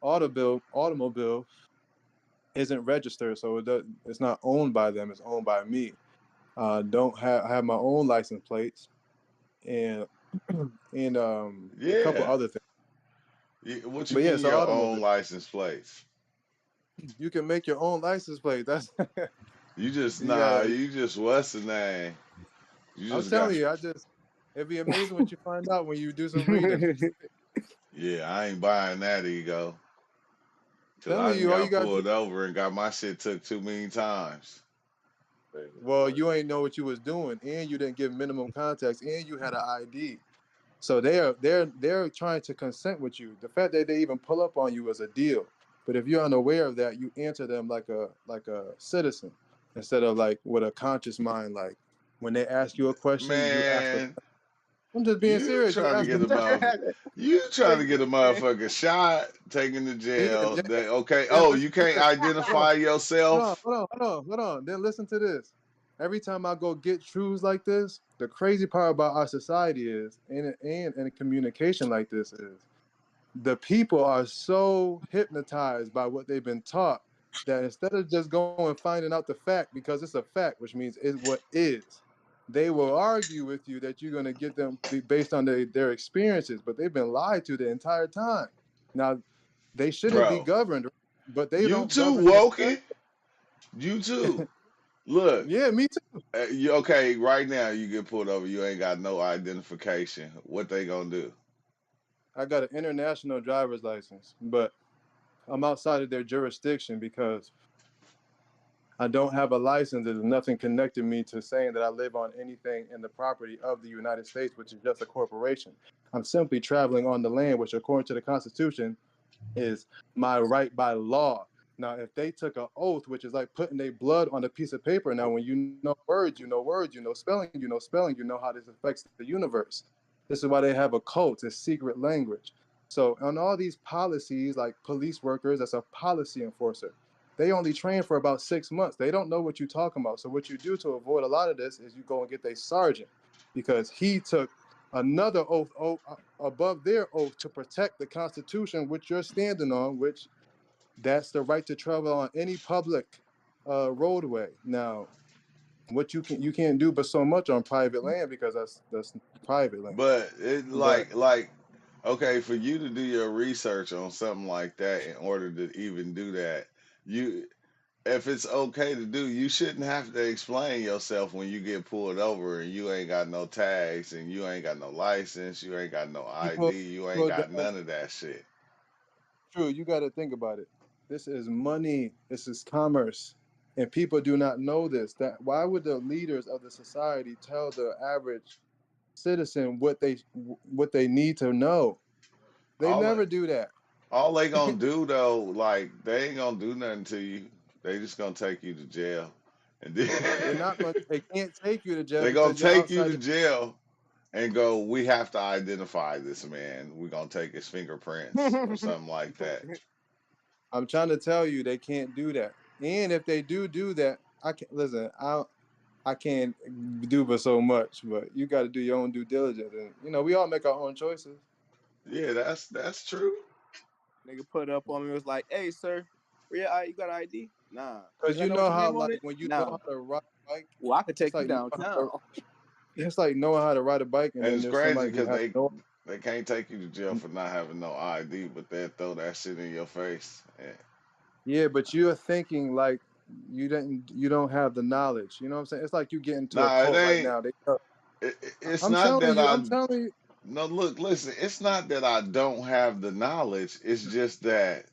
automobile isn't registered, so it's not owned by them. It's owned by me. Don't have I have my own license plates and and a couple Yeah. other things. What you But yeah, mean it's an your automobile. own license plates? You can make your own license plate. That's You just you nah. gotta. You just what's the name? You I'm just got. telling you, it'd be amazing what you find out when you do some reading. Yeah, I ain't buying that ego. Cause I Telling done you, all you got gotta do. pulled over and got my shit took too many times. Well, you ain't know what you was doing, and you didn't give minimum context, and you had an ID. So they're trying to consent with you. The fact that they even pull up on you is a deal. But if you're unaware of that, you answer them like a citizen instead of like with a conscious mind. Like when they ask you a question, you ask them. Man, I'm just being you serious. You trying to ask get them. a motherfucker. You trying to get a motherfucker shot, taken to Yeah, jail. Okay. then Oh, listen you to can't this. Hold on, identify hold on, yourself. hold on, hold on, hold on. Then listen to this. Every time I go get truths like this, the crazy part about our society is, and communication like this is, the people are so hypnotized by what they've been taught that instead of just going finding out the fact because it's a fact, which means it's what is, they will argue with you that you're going to get them based on their experiences, but they've been lied to the entire time. Now, they shouldn't be Bro, governed, but they you don't too govern themselves. woken. You too. Look, Yeah, me too. you okay? Right now, you get pulled over. You ain't got no identification. What they gonna do? I got an international driver's license, but I'm outside of their jurisdiction because I don't have a license. There's nothing connecting me to saying that I live on anything in the property of the United States, which is just a corporation. I'm simply traveling on the land, which, according to the Constitution, is my right by law. Now, if they took an oath, which is like putting their blood on a piece of paper, now when you know words, you know words, you know spelling, you know spelling, you know how this affects the universe. This is why they have a cult, it's secret language. So on all these policies, like police workers, that's a policy enforcer. They only train for about 6 months. They don't know what you're talking about. So what you do to avoid a lot of this is you go and get a sergeant because he took another oath above their oath to protect the Constitution, which you're standing on, which that's the right to travel on any public roadway. Now, what you can't do but so much on private land because that's private land. But it But okay, for you to do your research on something like that in order to even do that, you if it's okay to do, you shouldn't have to explain yourself when you get pulled over and you ain't got no tags and you ain't got no license, you ain't got no people, ID, you ain't people got don't, none of that shit. true, you got to think about it. This is money. This is commerce. And people do not know this. That why would the leaders of the society tell the average citizen what they need to know. They All never do that. all they gonna do though, like they ain't gonna do nothing to you. They just gonna take you to jail, and They're then not going. They can't take you to jail they gonna because you're take you outside to the. jail and go. We have to identify this man. We gonna take his fingerprints or something like that. I'm trying to tell you, they can't do that. And if they do that, I can't listen. I can't do but so much. But you got to do your own due diligence, and we all make our own choices. Yeah, that's true. Nigga put up on me was like, "Hey, sir, you got an ID? Nah. Because Do I know what you know your how, name on like, it? when you know Nah. how to ride a bike, Well, I could it's take you like downtown. it's like knowing how to ride a bike, and And then it's there's crazy somebody who because has no. they can't take you to jail for not having no ID, but they'll throw that shit in your face. Yeah, but you're thinking like you don't have the knowledge. You know what I'm saying? It's like you get into a Nah, it cult right ain't. now. It's I'm not telling that you, I. I'm telling you. No, look, listen. It's not that I don't have the knowledge. It's just that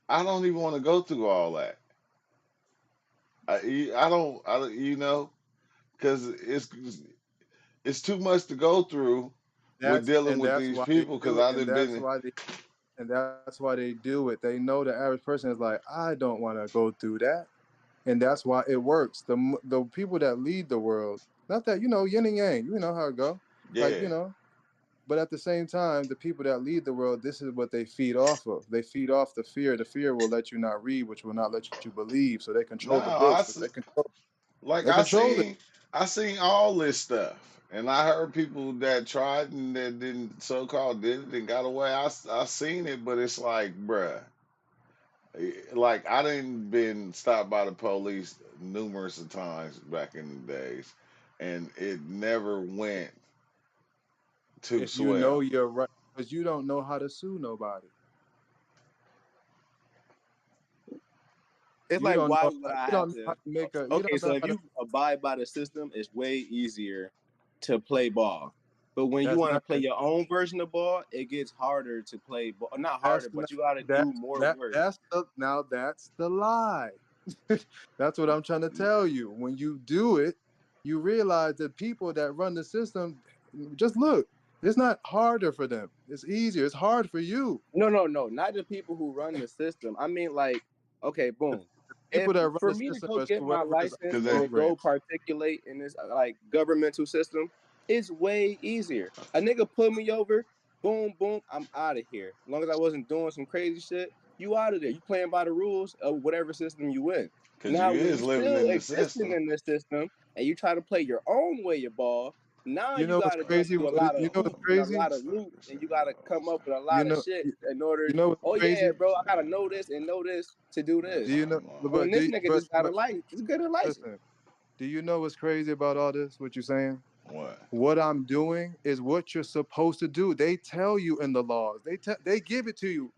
I don't even want to go through all that. I don't. Because it's too much to go through with That's dealing and with that's these why they people. Because do it, I done been. and that's why they do it. They know the average person is like, I don't want to go through that, and that's why it works. The people that lead the world, not that yin and yang. You know how it go, like Yeah. But at the same time, the people that lead the world, this is what they feed off of. They feed off the fear. The fear will let you not read, which will not let you believe. So they control the Now I books, which s- like they I control it. seen I seen all this stuff, and I heard people that tried and that didn't so called did it and got away. I seen it, but it's like, bruh, like I didn't been stopped by the police numerous of times back in the days, and it never went too If you know swell. you're right, because you don't know how to sue nobody. It's You like, don't why know. would I You have don't know how to? to make a. You Okay, don't so know if how to. you abide by the system, it's way easier to play ball. But when you That's want to not. play your own version of ball, it gets harder to play ball. Not harder, That's but not. you got to That do more that work. that's the now that's the lie. That's what I'm trying to tell you. When you do it, you realize that people that run the system, just look. It's not harder for them. It's easier. It's hard for you. No, not the people who run the system. I mean, like, okay, The boom. people If that run for the me to system go is get my whoever is on license Cause the and they to program. go particulate in this like governmental system, it's way easier. A nigga put me over, boom, boom, I'm out of here. As long as I wasn't doing some crazy shit, you out of there. You playing by the rules of whatever system you in. cause Now, you when is you living still in the existing system. in this system and you try to play your own way of ball, now You you know what's got to jump crazy? through a lot of You know what's hoops and a crazy? lot of Fuck loops, this and you nigga got to knows come up with a You lot of know. shit You, in order. you know what's Oh yeah, crazy? bro, I gotta know this and know this to do That's Do this. you all know? I'm on. When But this nigga just got a but license, it's good a license. listen. Do you know what's crazy about all this? What you're saying? What? What I'm doing is what you're supposed to do. They tell you in the laws. They give it to you.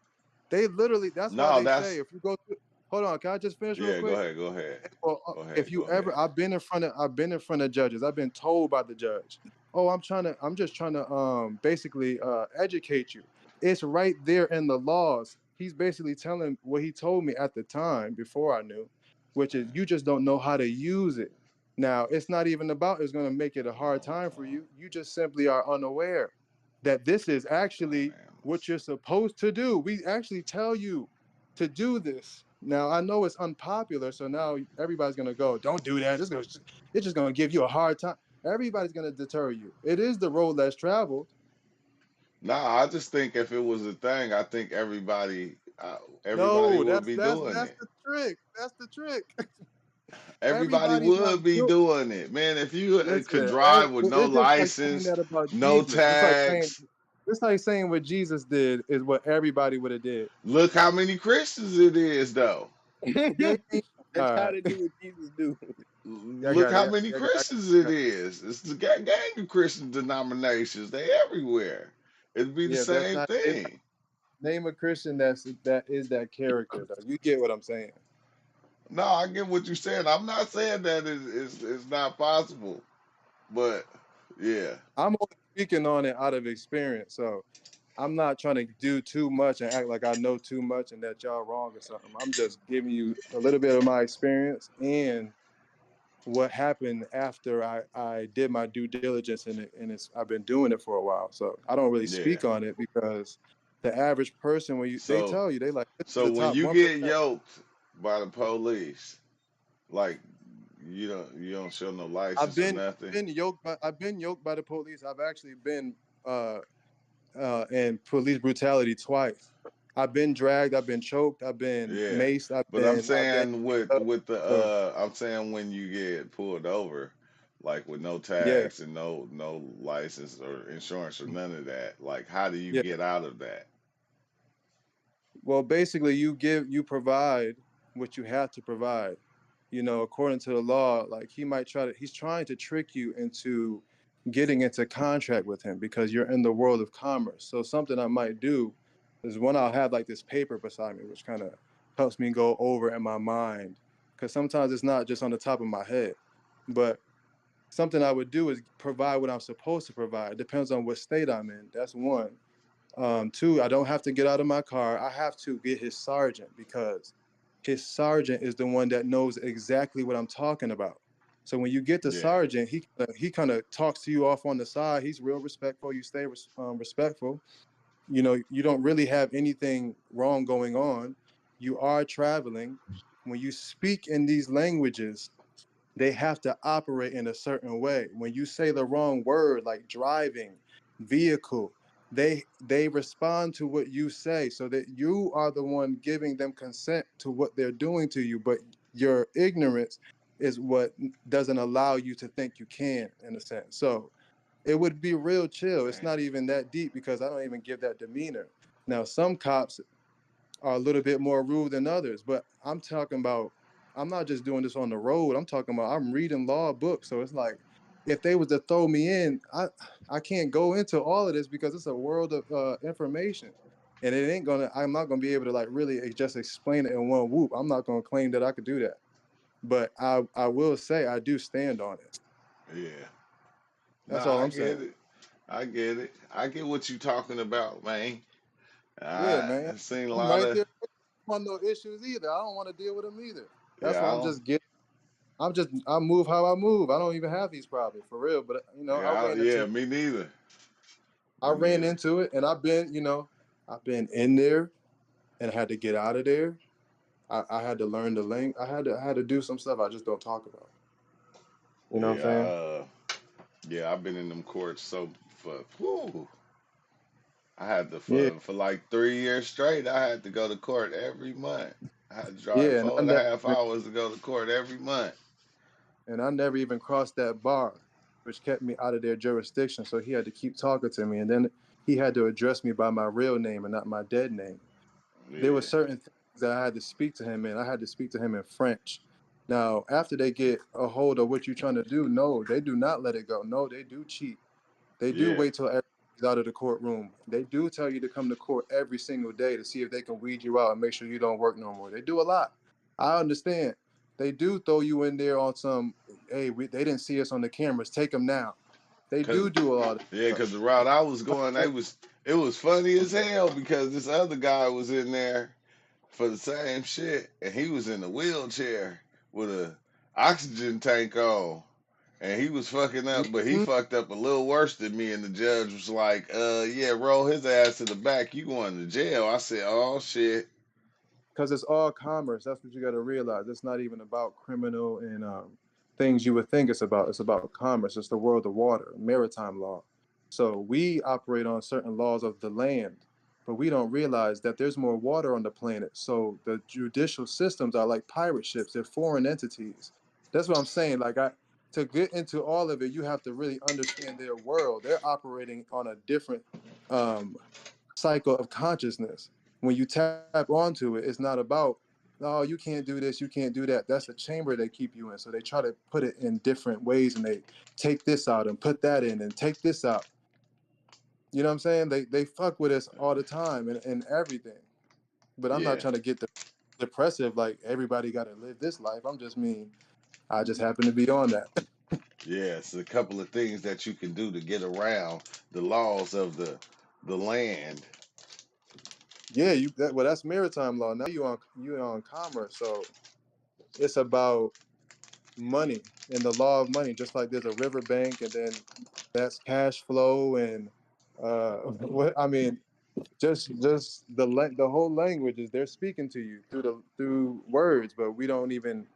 They literally. That's why No, they say that's if you go through. Hold on. Can I just finish real yeah. Go quick? ahead. Go ahead. Well, Go if ahead. Go you ever, ahead. I've been in front of judges. I've been told by the judge, "Oh, I'm just trying to, basically, educate you." It's right there in the laws. He's basically telling what he told me at the time before I knew, which is you just don't know how to use it. Now, it's not even about it's going to make it a hard time for you. You just simply are unaware that this is actually Damn what animals. you're supposed to do. We actually tell you to do this. Now I know it's unpopular, so now everybody's gonna go, don't do that. It's just gonna give you a hard time. Everybody's gonna deter you. It is the road less traveled. Nah, I just think if it was a thing, I think everybody No, would be doing that's it. the trick. That's the trick. Everybody Everybody's not would be doing. doing it, man. If you could Listen, drive with no it's just like saying license, that about no Jesus. tags, It's like saying what Jesus did is what everybody would have did. look how many Christians it is, though. Yeah, And all try right. to do what Jesus do. I Look got how it. many Christians it is. It's the gang of Christian denominations. They everywhere. It'd be the Yeah, that's same not. thing. Name a Christian that is that character though. You get what I'm saying? No, I get what you're saying. I'm not saying that it's not possible, but yeah. I'm only speaking on it out of experience, so I'm not trying to do too much and act like I know too much and that y'all wrong or something. I'm just giving you a little bit of my experience and what happened after I did my due diligence in it, and I've been doing it for a while. So I don't really Yeah. speak on it because the average person, when they So tell you, they like, this is so the when top you 1%. get yoked by the police, like you don't show no I've license or been nothing. I've been yoked by the police. I've actually been in police brutality twice. I've been dragged. I've been choked. I've been Yeah. maced. But I'm I've been saying with the uh, I'm saying when you get pulled over, like with no yeah, tags and no license or insurance or none of that, like how do you yeah. get out of that? Well, basically, you provide what you have to provide. According to the law, like he's trying to trick you into getting into contract with him because you're in the world of commerce. So something I might do is when I'll have like this paper beside me, which kind of helps me go over in my mind, because sometimes it's not just on the top of my head, but something I would do is provide what I'm supposed to provide. It depends on what state I'm in. That's one. Two, I don't have to get out of my car. I have to get his sergeant because his sergeant is the one that knows exactly what I'm talking about. So when you get the Yeah. sergeant, he kind of talks to you off on the side. He's real respectful. You stay respectful. You don't really have anything wrong going on. You are traveling. When you speak in these languages, they have to operate in a certain way. When you say the wrong word, like driving, vehicle, they respond to what you say, so that you are the one giving them consent to what they're doing to you. But your ignorance is what doesn't allow you to think you can, in a sense. So it would be real chill. It's Damn. not even that deep because I don't even give that demeanor. Now, some cops are a little bit more rude than others. But I'm talking about, I'm not just doing this on the road. I'm talking about I'm reading law books. So it's like, if they was to throw me in, I can't go into all of this because it's a world of information, and I'm not gonna be able to like really just explain it in one whoop. I'm not gonna claim that I could do that, but I will say I do stand on it. Yeah. That's Nah, all I I'm get saying. it. I get it. I get what you talking about, man. Yeah, I man. seen a I'm lot right of there. I don't want no issues either. I don't want to deal with them either. That's yeah, why I don't I move how I move. I don't even have these problems for real. But yeah, yeah, me neither. I Me ran neither. into it, and I've been in there, and I had to get out of there. I had to learn the language. I had to do some stuff I just don't talk about. You know what I'm Yeah, saying? yeah, I've been in them courts for whew, I had to Yeah, for like 3 years straight. I had to go to court every month. I had to drive yeah, and four and a half hours to go to court every month. I never even crossed that bar, which kept me out of their jurisdiction. So he had to keep talking to me, and then he had to address me by my real name and not my dead name. There were Yeah, certain things that I had to speak to him in. I had to speak to him in French. Now, after they get a hold of what you're trying to do, no, they do not let it go. No, they do cheat. They do yeah, wait till everybody's out of the courtroom. They do tell you to come to court every single day to see if they can weed you out and make sure you don't work no more. They do a lot. I understand. They do throw you in there on some, hey, they didn't see us on the cameras. Take them now. They cause do a lot of yeah, stuff. cause the route I was going, it was funny as hell because this other guy was in there for the same shit, and he was in a wheelchair with a oxygen tank on. And he was fucking up, but he Mhm. fucked up a little worse than me. And the judge was like, yeah, roll his ass to the back. You going to jail. I said, oh, shit. Because it's all commerce. That's what you got to realize. It's not even about criminal and things you would think it's about. It's about commerce. It's the world of water, maritime law. So we operate on certain laws of the land, but we don't realize that there's more water on the planet. So the judicial systems are like pirate ships. They're foreign entities. That's what I'm saying. To get into all of it, you have to really understand their world. They're operating on a different um, cycle of consciousness. When you tap onto it, it's not about, oh, you can't do this, you can't do that. That's a chamber they keep you in. So they try to put it in different ways, and they take this out and put that in and take this out. You know what I'm saying? They fuck with us all the time and everything. But I'm not Yeah. trying to get depressive like everybody got to live this life. I just happen to be on that. Yeah. It's a couple of things that you can do to get around the laws of the land. Yeah, well, that's maritime law. Now you on commerce. So it's about money and the law of money, just like there's a riverbank, and then that's cash flow, and what I mean, just the whole language is they're speaking to you through words, but we don't even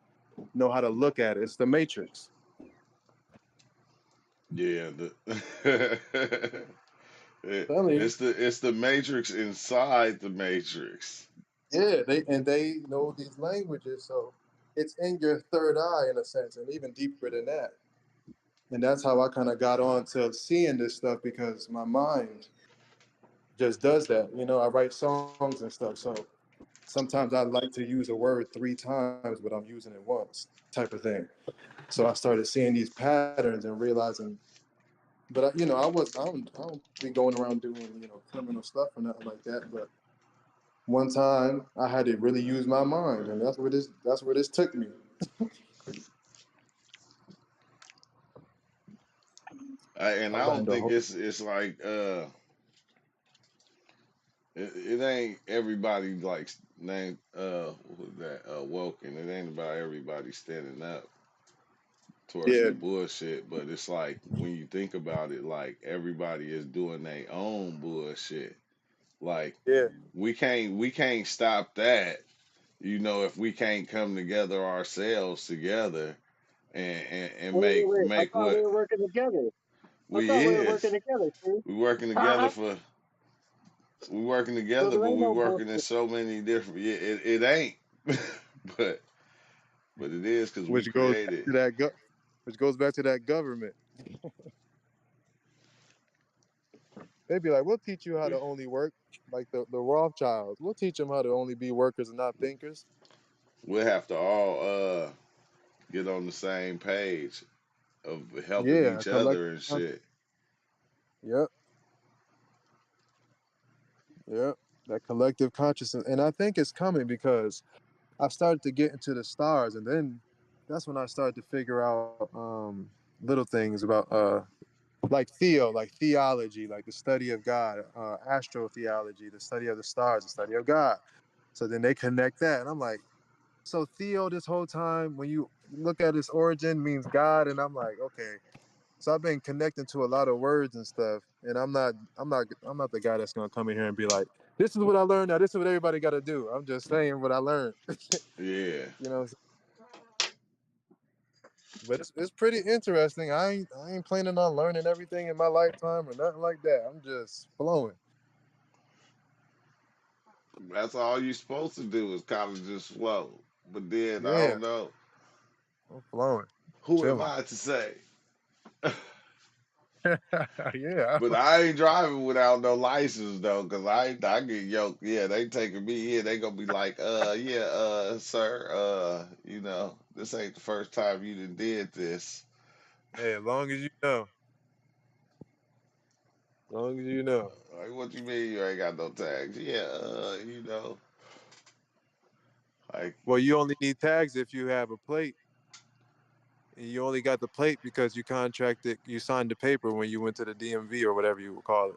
know how to look at it. It's the matrix. Yeah, Telling you. it's the matrix inside the matrix. Yeah, they know these languages, so it's in your third eye in a sense, and even deeper than that. And that's how I kind of got on to seeing this stuff, because my mind just does that. I write songs and stuff, so sometimes I like to use a word 3 times, but I'm using it once, type of thing. So I started seeing these patterns and realizing, but I don't be going around doing criminal stuff or nothing like that. But one time I had to really use my mind, and that's where this took me. And I I don't learned a think whole. it's like it ain't everybody like name what was that Woken. It ain't about everybody standing up towards Yeah, some bullshit, but it's like when you think about it, like everybody is doing their own bullshit. Like yeah. we can't stop that, if we can't come together ourselves together and Wait, wait, wait. I make thought we what were working together. I we thought we were working is. together, see? We working together Uh-huh. for we working So together, there but ain't we no working in bullshit. so many different. Yeah, it ain't, but it is because we Which goes back created. to that which goes back to that government. They'd be like, "We'll teach you how We to only work like the Rothschilds. We'll teach them how to only be workers and not thinkers." we'll have to all get on the same page of helping Yeah, each collective other and conscious. shit. Yep, yep. That collective consciousness, and I think it's coming because I started to get into the stars, and then that's when I started to figure out little things about like theology, like the study of God, astrotheology, the study of the stars, the study of God. So then they connect that, and I'm like, so Theo, this whole time when you look at its origin means God, and I'm like, okay. So I've been connecting to a lot of words and stuff, and I'm not the guy that's gonna come in here and be like, this is what I learned. Now this is what everybody got to do. I'm just saying what I learned. Yeah, you know. But it's pretty interesting. I ain't planning on learning everything in my lifetime or nothing like that. I'm just flowing. that's all you supposed to do is kind of just flow. But then I Yeah, don't know I'm flowing, who am chilling. I to say. yeah. But I ain't driving without no license though, cause I get yoked. Yeah, they taking me in. They gonna be like, yeah, sir, this ain't the first time you done did this. Hey, as long as you know, as long as you know. Like, what you mean you ain't got no tags? Yeah, like, Well, you only need tags if you have a plate. And you only got the plate because you signed the paper when you went to the DMV or whatever you would call it.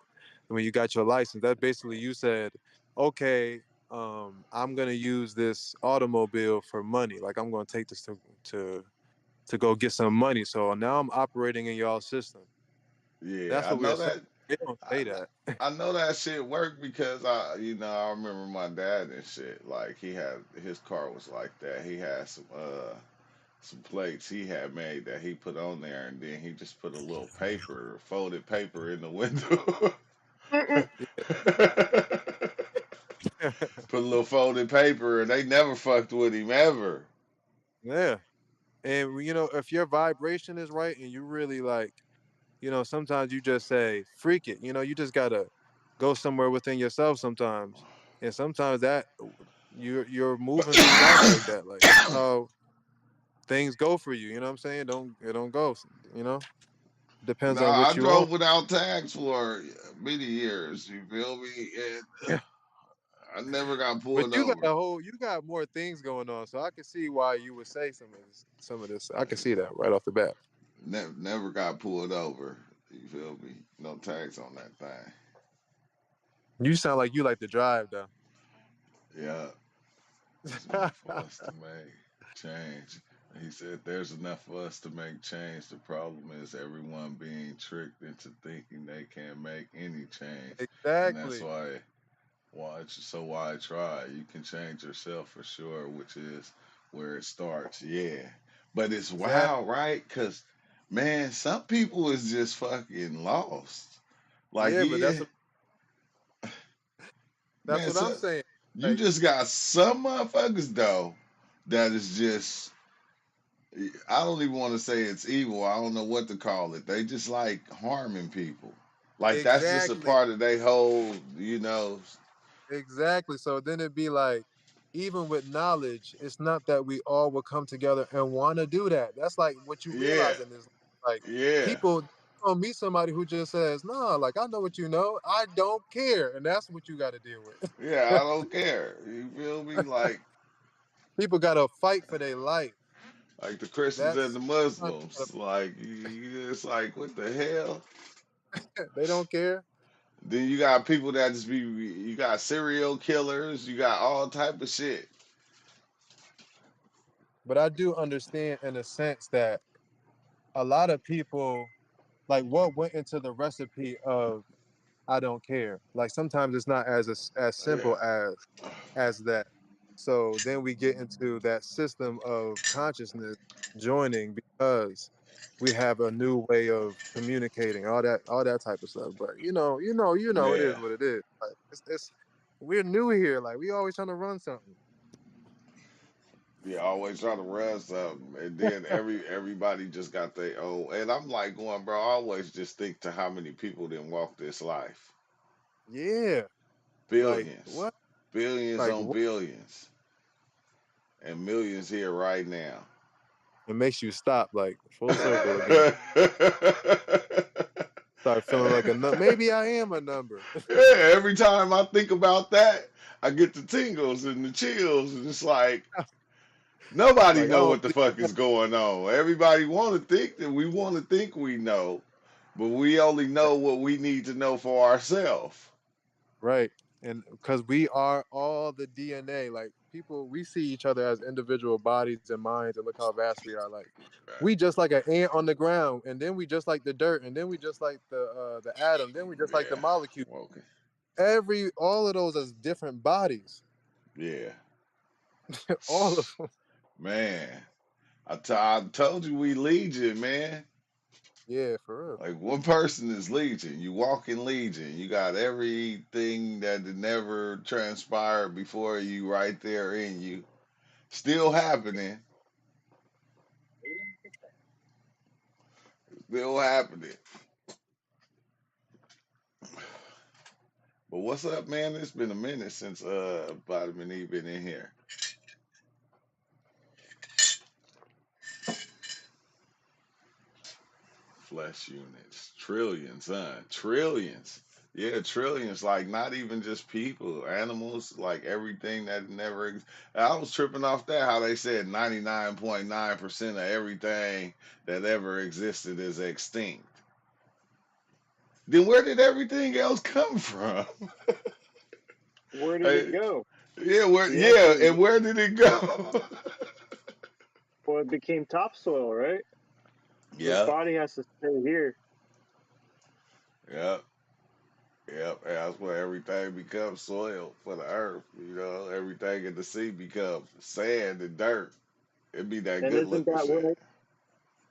And when you got your license, that basically you said, okay, I'm gonna use this automobile for money. Like I'm gonna take this to go get some money. So now I'm operating in y'all system. yeah, That's I what we're know saying. that. They don't I, say kn- that. I know that shit worked because I remember my dad and shit. Like he had his car was like that. He had some plates he had made that he put on there, and then he just put a little paper, folded paper in the window. Put a little folded paper, and they never fucked with him ever. Yeah. And if your vibration is right and you really like, sometimes you just say, freak it. You just gotta go somewhere within yourself sometimes. And sometimes that you're moving through life like that. Like that's how things go for you. You know what I'm saying? It don't go, you know? Depends on Nah, I what you want. drove without tags for many years. You feel me? And Yeah. I never got But pulled you over. got more things going on. So I can see why you would say some of this. I can see that right off the bat. Never got pulled over. You feel me? No tags on that thing. You sound like you like to drive Yeah, something for us to make change. He said, "There's enough of us to make change. The problem is everyone being tricked into thinking they can't make any change, and that's Exactly. why I try. You can change yourself for sure, which is where it starts. Yeah, but it's Exactly. wild, right? Cause man, some people is just fucking lost. Like Yeah, but yeah, that's man, what I'm so saying. you Like just got some motherfuckers though that is just I don't even want to say it's evil. I don't know what to call it. They just like harming people. Like that's just a exactly. part of their whole, you know. Exactly. So then it'd be like, even with knowledge, it's not that we all will come together and want to do that. That's like what you Yeah, realize in this. Like yeah, people gonna meet somebody who just says, "No, like I know what you know. I don't care," and that's what you got to deal with. yeah. I don't care. You feel me? People gotta fight for their life. Like the Christians and That's the Muslims. Like it's like what the hell? they don't care. Then you got people that just be. You got serial killers. You got all type of shit. But I do understand in a sense that a lot of people like what went into the recipe of I don't care. Like sometimes it's not as simple Yeah, as that. So then we get into that system of consciousness joining because we have a new way of communicating, all that type of stuff. But it is yeah. what it is. Like it's we're new here. Like we always trying to run something. Yeah, always trying to run something, and then everybody just got their own. And I'm like going, bro. I always just think to how many people didn't walk this life. Yeah. Like Billions, what? billions Like on what? billions, and millions here right now. It makes you stop like full circle again. Start feeling like a number. Maybe I am a number. Yeah, every time I think about that, I get the tingles and the chills, and it's like nobody Like I know don't what the fuck is going on. Everybody want to think that we want to think we know, but we only know what we need to know for ourselves. right. And because we are all the DNA, like people, we see each other as individual bodies and minds, and look how vast we are. Like we just like an ant on the ground, and then we just like the dirt, and then we just like the atom, then we just like the Yeah. molecule. Okay. All of those as different bodies, Yeah. all of them. Man, I told you we legion, man. Yeah, for real. Like one person is legion. You walk in legion. You got everything that never transpired before you right there in you. Still happening. Still happening. But what's up, man? It's been a minute since Vitamin E been in here. Flesh units. Trillions, huh? Trillions. Yeah, trillions. Like not even just people, animals, like everything that never. I was tripping off that how they said 99.9% of everything that ever existed is extinct. Then where did everything else come from? Where did it Hey, go? yeah, where? The answer Yeah, is, and where did it go? well, it became topsoil, right? This Yep, body has to stay here. yep. Yep, and that's where everything becomes soil for the earth. You know, everything in the sea becomes sand and dirt. It be that And good looking shit.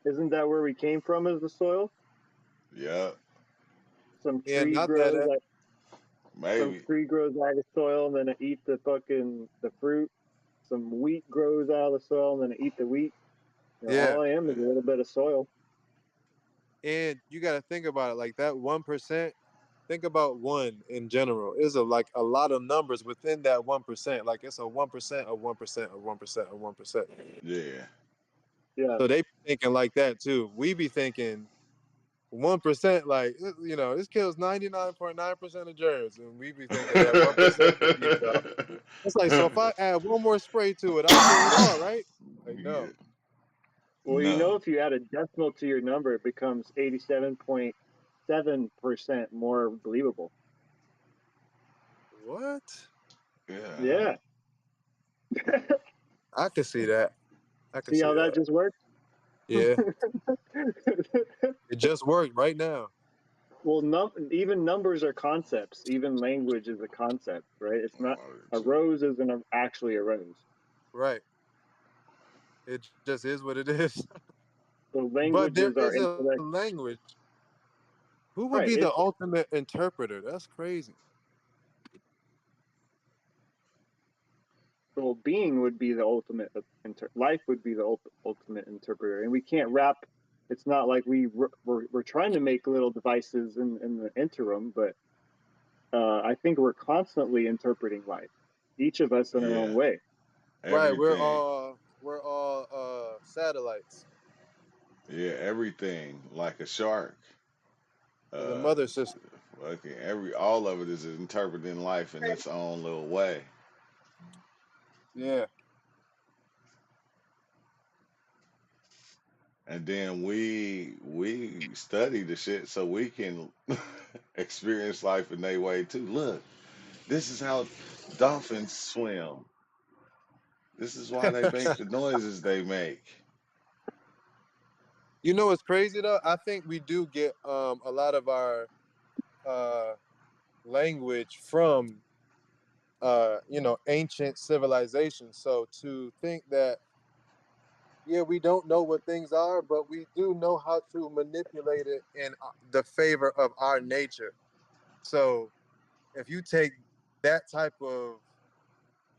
isn't that where we came from as the soil? Yep, Some Yeah, tree not that. grows like some maybe. tree grows out of the soil and then it eats the fruit. Some wheat grows out of the soil and then it eat the wheat. Yeah, All I am is a little bit of soil. and you got to think about it like that 1%. Think about one in general. Is like a lot of numbers within that 1%. Like it's a 1% of 1% of 1% of 1%. Yeah. Yeah. So they be thinking like that too. We be thinking 1%, like this kills 99.9% of germs, and we be thinking that 1%. It's like so if I add one more spray to it, I'll kill it all, right? Like Yeah. no, Well, No. if you add a decimal to your number, it becomes 87.7% more believable. what? Yeah. Yeah. I could see that. I can See see how that that. just worked? Yeah, it just worked right now. Well, even numbers are concepts. Even language is a concept, right? It's not a rose isn't actually a rose. Right. It just is what it is. So But there languages are is a intellect, language. Who would right? be the It's ultimate interpreter? That's crazy. well, being would be the ultimate life would be the ultimate interpreter, and we can't wrap. It's not like we're trying to make little devices in the interim, but I think we're constantly interpreting life, each of us in our own Yeah, way. Right. everything. We're all satellites Yeah, everything like a shark. in the Uh, mother system. fucking all of it is interpreting life in its own little way. Yeah. And then we study the shit so we can experience life in their way too. Look, this is how dolphins swim. This is why they make the noises they make. You know what's crazy though? I think we do get a lot of our uh language from ancient civilizations. So to think that yeah, we don't know what things are, but we do know how to manipulate it in the favor of our nature. So if you take that type of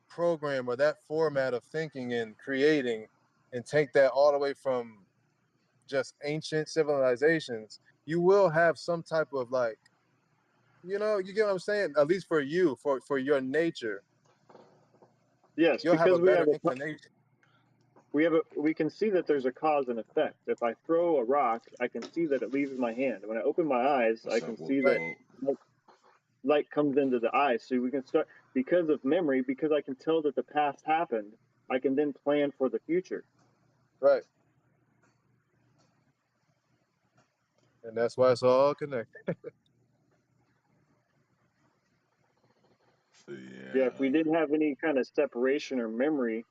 program or that format of thinking and creating and take that all the way from just ancient civilizations, you will have some type of like, you get what I'm saying? At least for you, for your nature, Yes, you'll have a because we better have inclination. we can see that there's a cause and effect. If I throw a rock, I can see that it leaves my hand. When I open my eyes, I What's can up, whoop see that Right, whoop? light comes into the eyes. So we can start because of memory, because I can tell that the past happened. I can then plan for the future. right. And that's why it's all connected. So Yeah, if yeah, we didn't have any kind of separation or memory,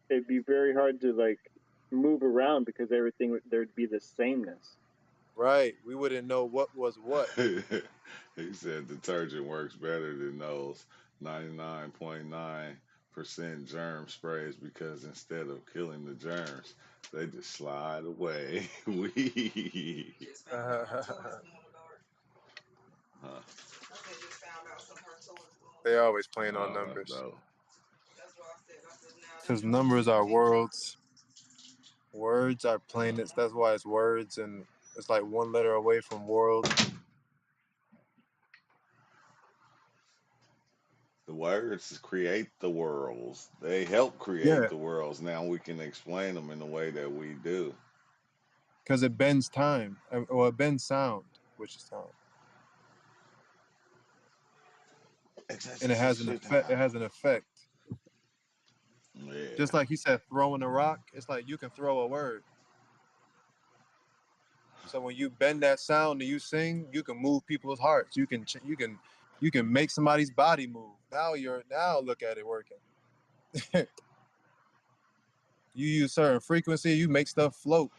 it'd be very hard to like move around because everything there'd be the sameness. Right. We wouldn't know what was what. he said detergent works better than those 99.9% germ sprays because instead of killing the germs, they just slide away. We. Huh. They always playing on Oh, that's numbers. dope. Because numbers are worlds. Words are planets. That's why it's words, and it's like one letter away from world. The words create the worlds. They help create Yeah, the worlds. Now we can explain them in the way that we do. because it bends time, or it bends sound, which is time, and it has an Shit effect. It time. has an effect. Yeah. Just like he said, throwing a rock. It's like you can throw a word. So when you bend that sound and you sing, you can move people's hearts. You can make somebody's body move. Now look at it working. You use certain frequency, you make stuff float.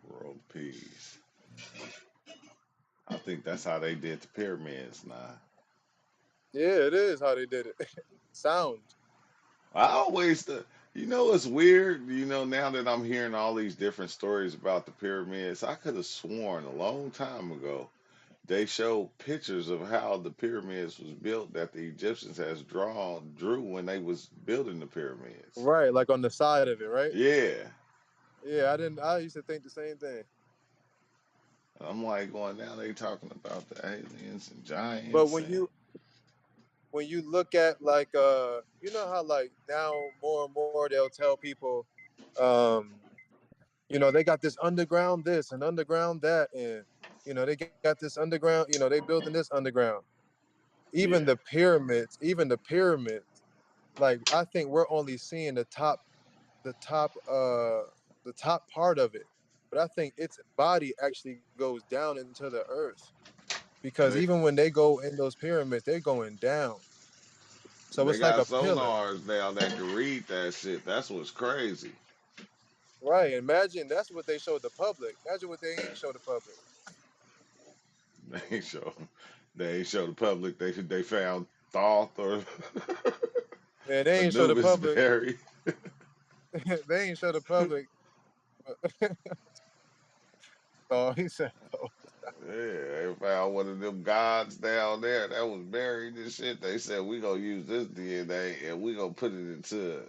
World peace. I think that's how they did the pyramids now. Yeah, it is how they did it. Sound. I always, it's weird, now that I'm hearing all these different stories about the pyramids, I could have sworn a long time ago they show pictures of how the pyramids was built that the Egyptians drew when they was building the pyramids. Right, like on the side of it, right? Yeah. Yeah, I used to think the same thing. And I'm like going now they talking about the aliens and But giants when and you look at like you know how like now more and more they'll tell people um they got this underground this and underground that, and they got this underground, they building this underground. yeah. Even the pyramids, like I think we're only seeing the top the top part of it, but I think its body actually goes down into the earth, because They even when they go in those pyramids, they're going down. So They it's like got a pillar. sonars now that can read that shit. That's what's crazy. Right. Imagine that's what they showed the public. Imagine what they ain't show the public. They ain't show. They ain't show the public. They found Thoth or Man, they ain't show the Anubis public. Berry. They ain't show the public. Oh, he said, oh. Yeah, they found one of them gods down there that was buried and shit. They said we gonna use this DNA and we gonna put it into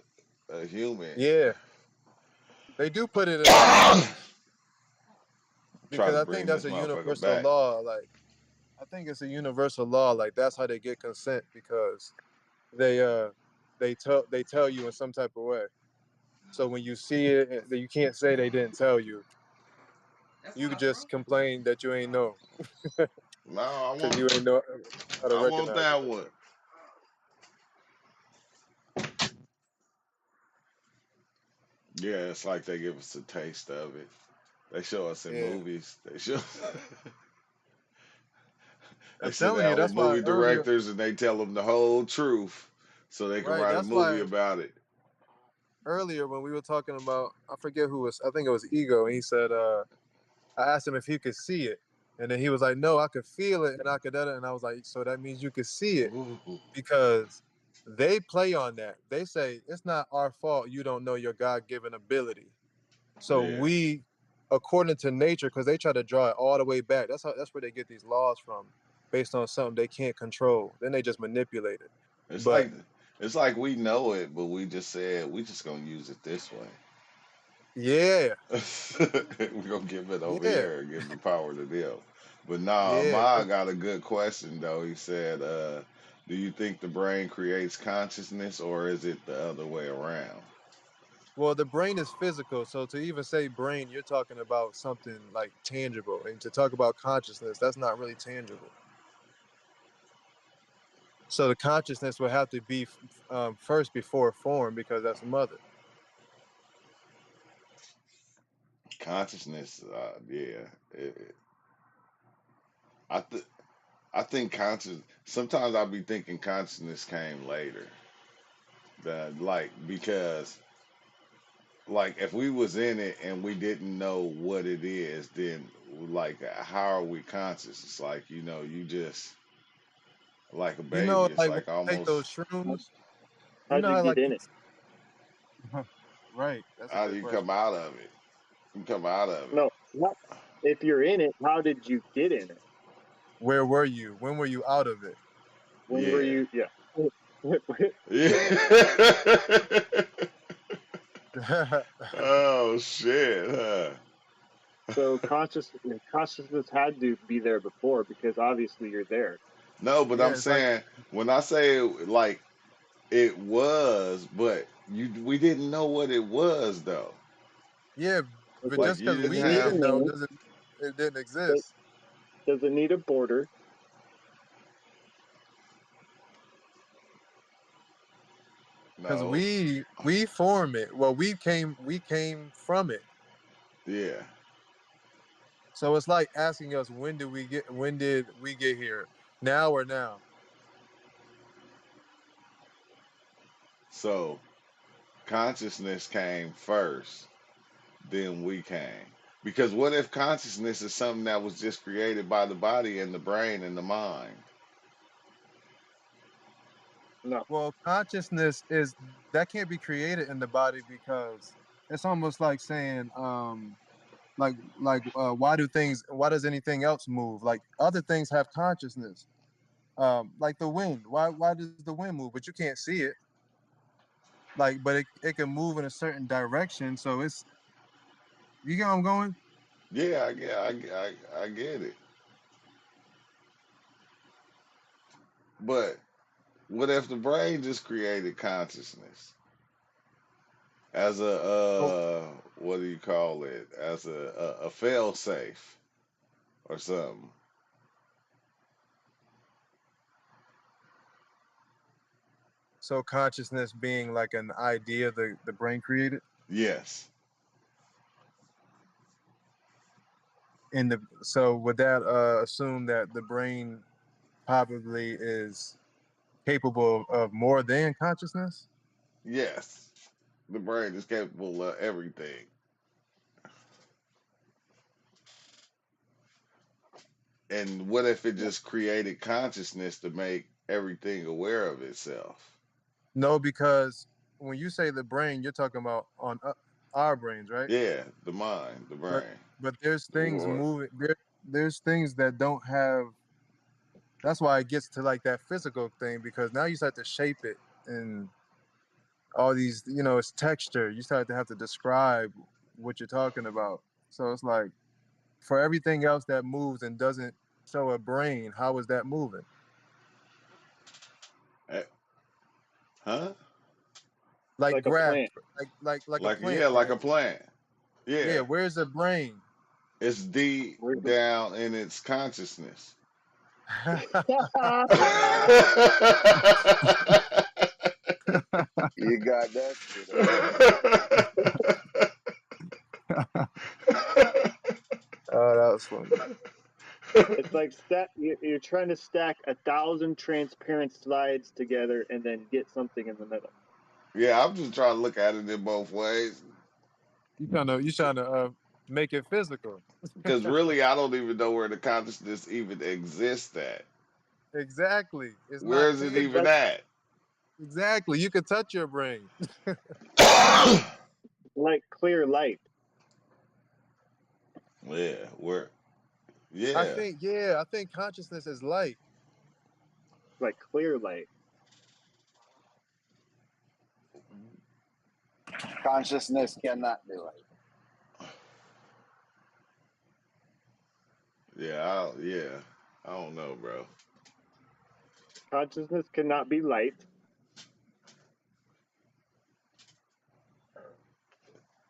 a human. Yeah, they do put it into humans Try because to I think bring that's this a motherfucker universal back. law. Like, I think it's a universal law. Like, that's how they get consent because they tell you in some type of way. So when you see it, you can't say they didn't tell you. You could just complain that you ain't know No, because you ain't know how to I want recognize it. that one. Yeah, it's like they give us a taste of it. They show us in Yeah, movies. They show. They I'm sit telling you, down with that's why movie earlier, directors and they tell them the whole truth, so they can right? write a That's movie why about it. earlier when we were talking about, I forget who was, I think it was Ego, and he said, I asked him if he could see it, and then he was like, no, I could feel it, and I could, and I was like, so that means you could see it Ooh, because they play on that. They say it's not our fault you don't know your God-given ability. So yeah, we, according to nature, because they try to draw it all the way back. That's where they get these laws from, based on something they can't control. Then they just manipulate it. it's But like it's like we know it, but we just said we just gonna use it this way. yeah, We're gonna give it over yeah, here and give the power to them. But nah, yeah. Ma got a good question though. He said, do you think the brain creates consciousness or is it the other way around? Well, the brain is physical, so to even say brain, you're talking about something like tangible, and to talk about consciousness, that's not really tangible. So the consciousness would have to be first before form because that's mother. Consciousness, yeah. I th- I think conscious. Sometimes I'll be thinking consciousness came later. That like because like if we was in it and we didn't know what it is, then like how are we conscious? It's like you just like a You baby. know, It's like when like you take almost those shrooms, you How'd know you how get like in you, it? right? That's a how do good you come question. out of it? You come out of it. No, not if you're in it. How did you get in it? Where were you? When were you out of it? When were Yeah. you? Yeah. Yeah. Oh shit, huh? So consciousness had to be there before because obviously you're there. No, but Yeah, I'm it's like saying when I say like it was, but we didn't know what it was though. yeah, but Okay. Like just you because Does didn't it we need a have didn't know name? doesn't it didn't Does, exist. does it need a border? Because no. we form it. Well, we came from it. Yeah. So it's like asking us when did we get here? Now or now? So consciousness came first, then we came. Because what if consciousness is something that was just created by the body and the brain and the mind? No. Well, consciousness is that can't be created in the body because it's almost like saying why does anything else move? Like other things have consciousness. Like the wind. Why does the wind move? But you can't see it. Like, but it can move in a certain direction. So it's you get where I'm going? Yeah, I get it. But what if the brain just created consciousness as a So, what do you call it? As a fail safe or something? so consciousness being like an idea the brain created. Yes. In the so would that assume that the brain probably is capable of more than consciousness? Yes, the brain is capable of everything. And what if it just created consciousness to make everything aware of itself? No, because when you say the brain, you're talking about on our brains, right? Yeah, the mind, the But brain, there's the things world. moving there's things that don't have. That's why it gets to like that physical thing, because now you start to shape it and all these, it's texture. You start to have to describe what you're talking about. So it's like, for everything else that moves and doesn't show a brain, how is that moving? Eh, Huh? Like Like a grass, plant. like a Like, plant, yeah, for like a instance. plant. Yeah, Yeah. where's the brain? It's deep Where's the down in its consciousness. You got that shit right. Oh, that was funny. It's like you're trying to stack 1,000 transparent slides together and then get something in the middle. Yeah, I'm just trying to look at it in both ways. You trying to make it physical. Because really, I don't even know where the consciousness even exists at. Exactly. It's Where not is it It's even like tangible. at? Exactly. You could touch your brain. clear light. Yeah, where? I Yeah. think, I think consciousness is light. Like clear light. Consciousness cannot be like. Yeah. I don't know, bro. Consciousness cannot be light.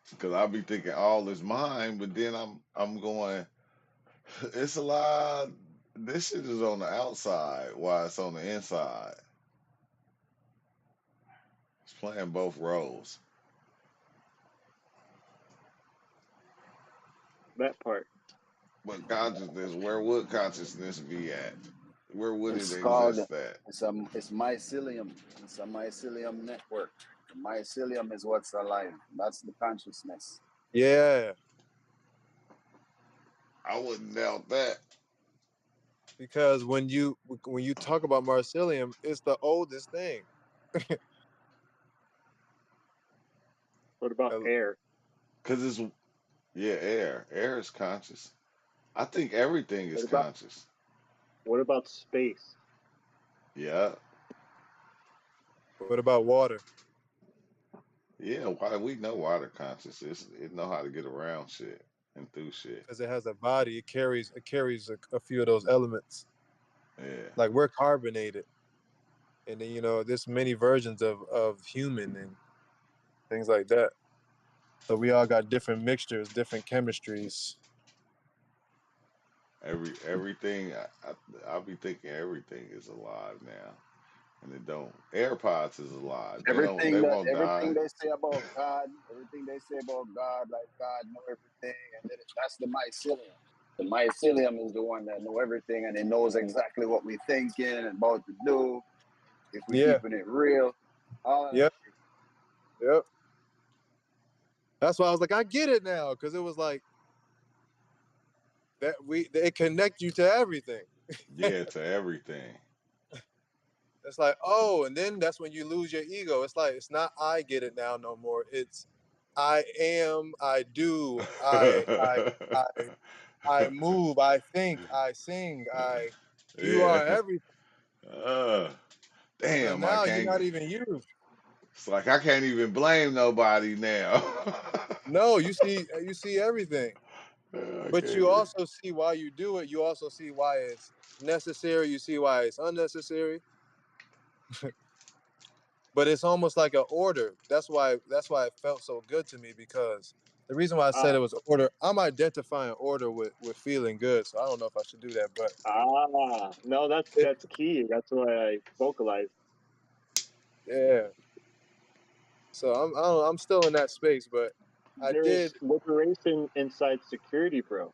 Because I'll be thinking all is mine, but then I'm going, it's a lot. This shit is on the outside while it's on the inside. It's playing both roles. That part. But consciousness, where would consciousness be at? Where would it It's called exist at? it's mycelium. It's a mycelium network. The mycelium is what's alive. That's the consciousness. Yeah, I wouldn't doubt that. because when you talk about mycelium, it's the oldest thing. What about Uh, air? Because yeah, air. Air is conscious. I think everything is What about conscious. space? Yeah. What about water? Yeah, why we know water conscious. It know how to get around shit and through shit. Because it has a body. It carries a few of those elements. Yeah. Like we're carbonated, and then there's many versions of human and things like that. So we all got different mixtures, different chemistries. Everything I'll be thinking everything is alive now. And it don't. AirPods is alive. They won't Everything die. they say about God, everything they say about God, like God know everything, and that's the mycelium. The mycelium is the one that know everything, and it knows exactly what we thinking and about to do. If we Yeah. keeping it real, all of that Yep. Yep. That's why I was like, I get it now, because it was like that it connect you to everything. Yeah, to everything. It's like, oh, and then that's when you lose your ego. It's like, it's not I get it now no more. It's I am, I do, I I move, I think, I sing, you Yeah. are everything. Uh, So damn, I now you're can't. not even you. It's like I can't even blame nobody now. No, you see everything. I But can't you be. also see why you do it. You also see why it's necessary. You see why it's unnecessary. But it's almost like an order. That's why it felt so good to me, because the reason why I said Ah, it was order, I'm identifying order with feeling good. So I don't know if I should do that, but no, it, that's key. That's why I vocalized. yeah. So I don't know, I'm still in that space, but I There's did. liberation inside security, bro.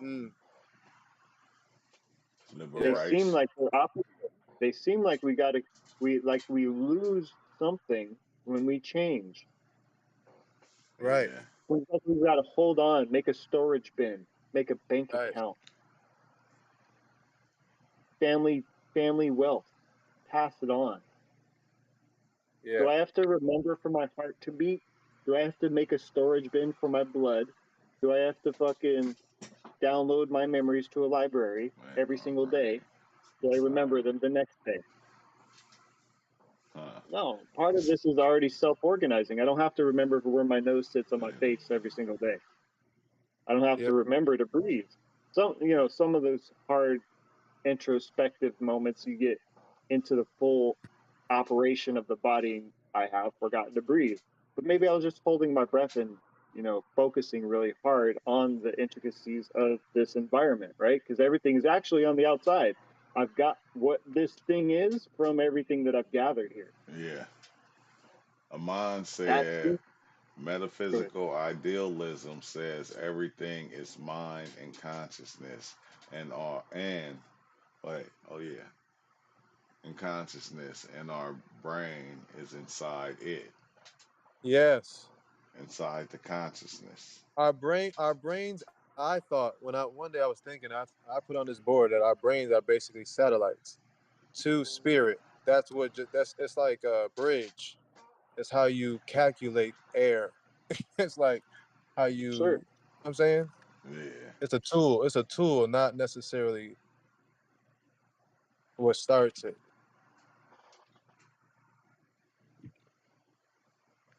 Mm, They yeah, seem Liberation. like they're opposite. They seem like we lose something when we change. Right. Yeah. We've got to hold on, make a storage bin, make a bank Right. account, family wealth, pass it on. Yeah. Do I have to remember for my heart to beat? Do I have to make a storage bin for my blood? Do I have to fucking download my memories to a library Man, every single my brain. day? Do I remember them the next day? Huh. No, part of this is already self-organizing. I don't have to remember where my nose sits on my face every single day. I don't have to Yep. remember to breathe. Some of those hard introspective moments you get into the full operation of the body. I have forgotten to breathe, but maybe I was just holding my breath and focusing really hard on the intricacies of this environment, right? Because everything is actually on the outside. I've got what this thing is from everything that I've gathered here. Yeah. Amon That's said metaphysical idealism says everything is mind and consciousness wait, oh yeah, and consciousness and our brain is inside it, Yes. inside the consciousness. Our brains. I thought one day I was thinking, I put on this board that our brains are basically satellites to spirit. That's what that's it's like a bridge. It's how you calculate air. It's like how sure. I'm saying Yeah. it's a tool. It's a tool, not necessarily what starts it.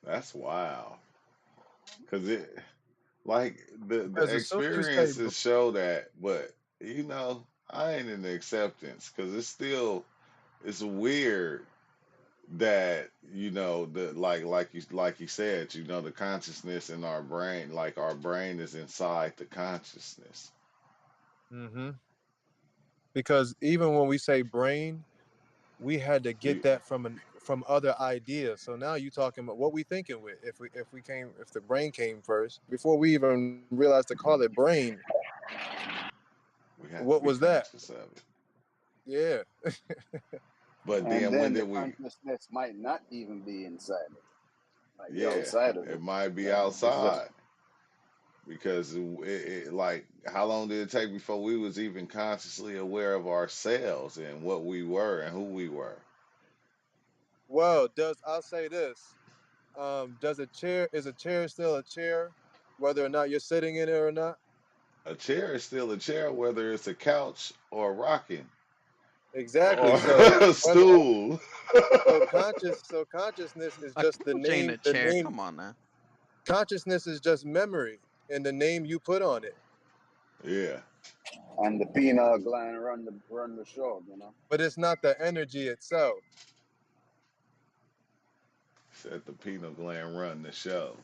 That's wild. Cause it like the Because as soon as you say, experiences show that, but I ain't in the acceptance because it's weird that the like you said, the consciousness in our brain, like our brain is inside the consciousness. mm-hmm. Because even when we say brain, we had to get You, that from other ideas. So now you talking about what we thinking with. If the brain came first before we even realized to call it brain, we have to what be was that? conscious of it. Yeah. But And then when then the did we? consciousness might not even be inside of it, might be Yeah, outside of it it. might be It's just outside because like how long did it take before we was even consciously aware of ourselves and what we were and who we were? Well, I'll say this. Does a chair still a chair, whether or not you're sitting in it or not? A chair is still a chair, whether it's a couch or rocking Exactly. or So a whether stool. consciousness is A just the couch ain't name. a The chair. name Come on now. consciousness is just memory and the name you put on it. Yeah, and the pineal gland run the show, But it's not the energy itself. said the pineal gland run the show.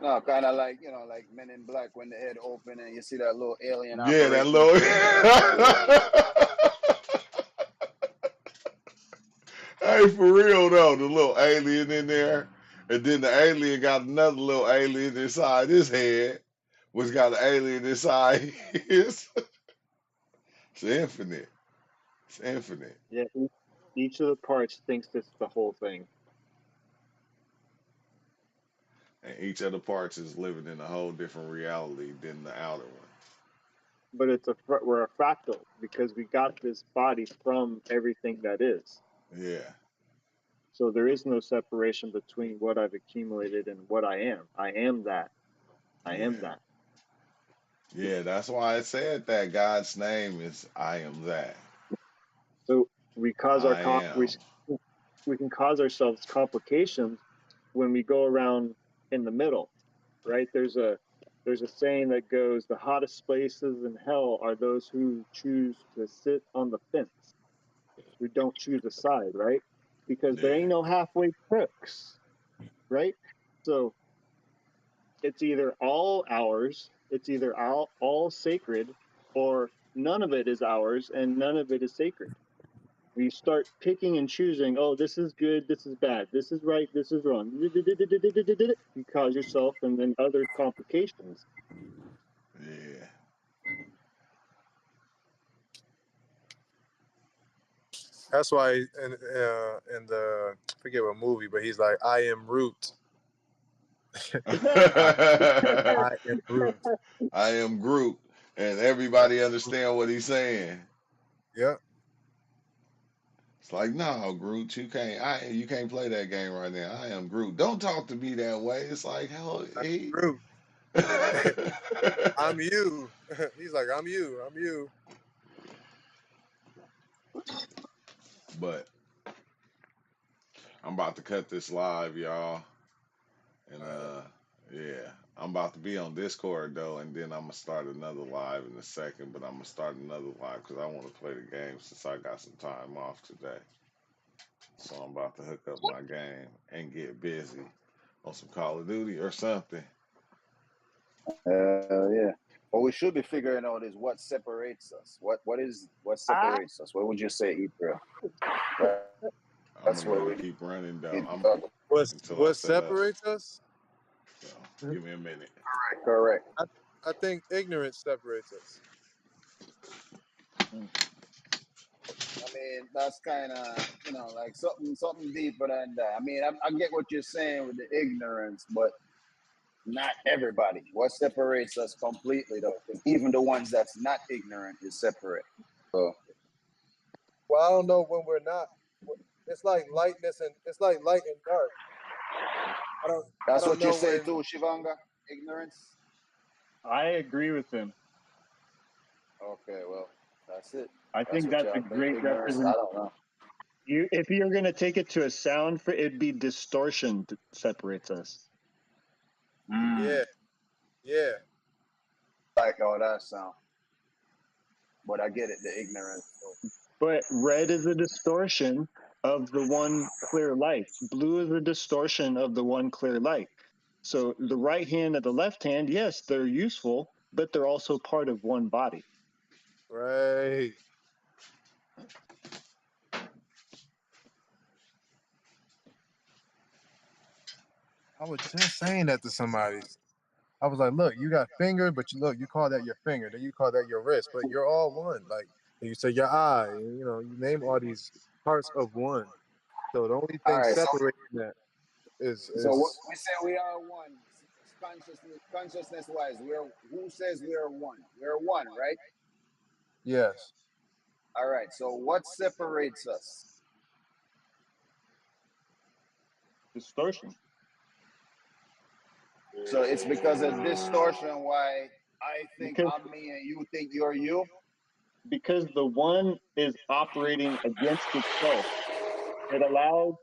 No, kind of like like Men in Black when the head open and you see that little alien Yeah, that operating the little. thing. Yeah, Hey, for real though, the little alien in there, and then the alien got another little alien inside his head, which got an alien inside his. It's infinite. It's infinite, Yeah, each of the parts thinks it's the whole thing, and each of the parts is living in a whole different reality than the outer one. but we're a fractal because we got this body from everything that is. Yeah, So there is no separation between what I've accumulated and what I am. I am that. I am yeah, that. yeah. That's why I said that God's name is I am that. So we cause I am. we can cause ourselves complications when we go around in the middle, right? There's a saying that goes, the hottest places in hell are those who choose to sit on the fence, who don't choose a side, right? Because there Yeah, ain't no halfway crooks, right? So it's either all ours, it's either all sacred, or none of it is ours and none of it is sacred. We start picking and choosing, oh, this is good, this is bad, this is right, this is wrong. You cause yourself and then other complications. yeah. That's why in the I forget what movie, but he's like, I am Root. I am Groot. I am Groot, and everybody understand what he's saying. Yep. It's like, no, Groot, you can't play that game right now. I am Groot. Don't talk to me that way. It's like, hell, he. Groot. I'm you. He's like, I'm you. I'm you. But I'm about to cut this live, y'all. And yeah, I'm about to be on Discord though, and then I'm gonna start another live in a second. But I'm gonna start another live because I want to play the game since I got some time off today. So I'm about to hook up my game and get busy on some Call of Duty or something. Yeah. What we should be figuring out is what separates us. What separates us? What would you say, April? I'm gonna let it keep running though. Until I What set up. separates us? So give me a minute. Correct. I think ignorance separates us. I mean, that's kind of, like something deeper than that. I mean, I get what you're saying with the ignorance, but not everybody. What separates us completely, though, because even the ones that's not ignorant is separate. So, Well, I don't know when we're not. It's like lightness and it's like light and dark. that's I what don't you know say when. too, Shivanga? Ignorance? I agree with him. Okay, well, that's it. I think that's a great representation. I don't know. If you're going to take it to a sound, it'd be distortion that separates us. Yeah. Yeah. Like how that sound. But I get it, the ignorance. But red is a distortion of the one clear light. Blue is a distortion of the one clear light. So the right hand and the left hand, yes, they're useful, but they're also part of one body. Right. I was just saying that to somebody. I was like, look, you got finger, but you call that your finger. Then you call that your wrist, but you're all one. Like you say your eye, you name all these parts of one. So the only All thing right, separating that is so what we say we are one, consciousness wise. Who says we are one? We're one, right? yes. All right. So what separates us? Distortion. So it's because of distortion why I think Because, I'm me and you think you're you? because the one is operating against itself. It allows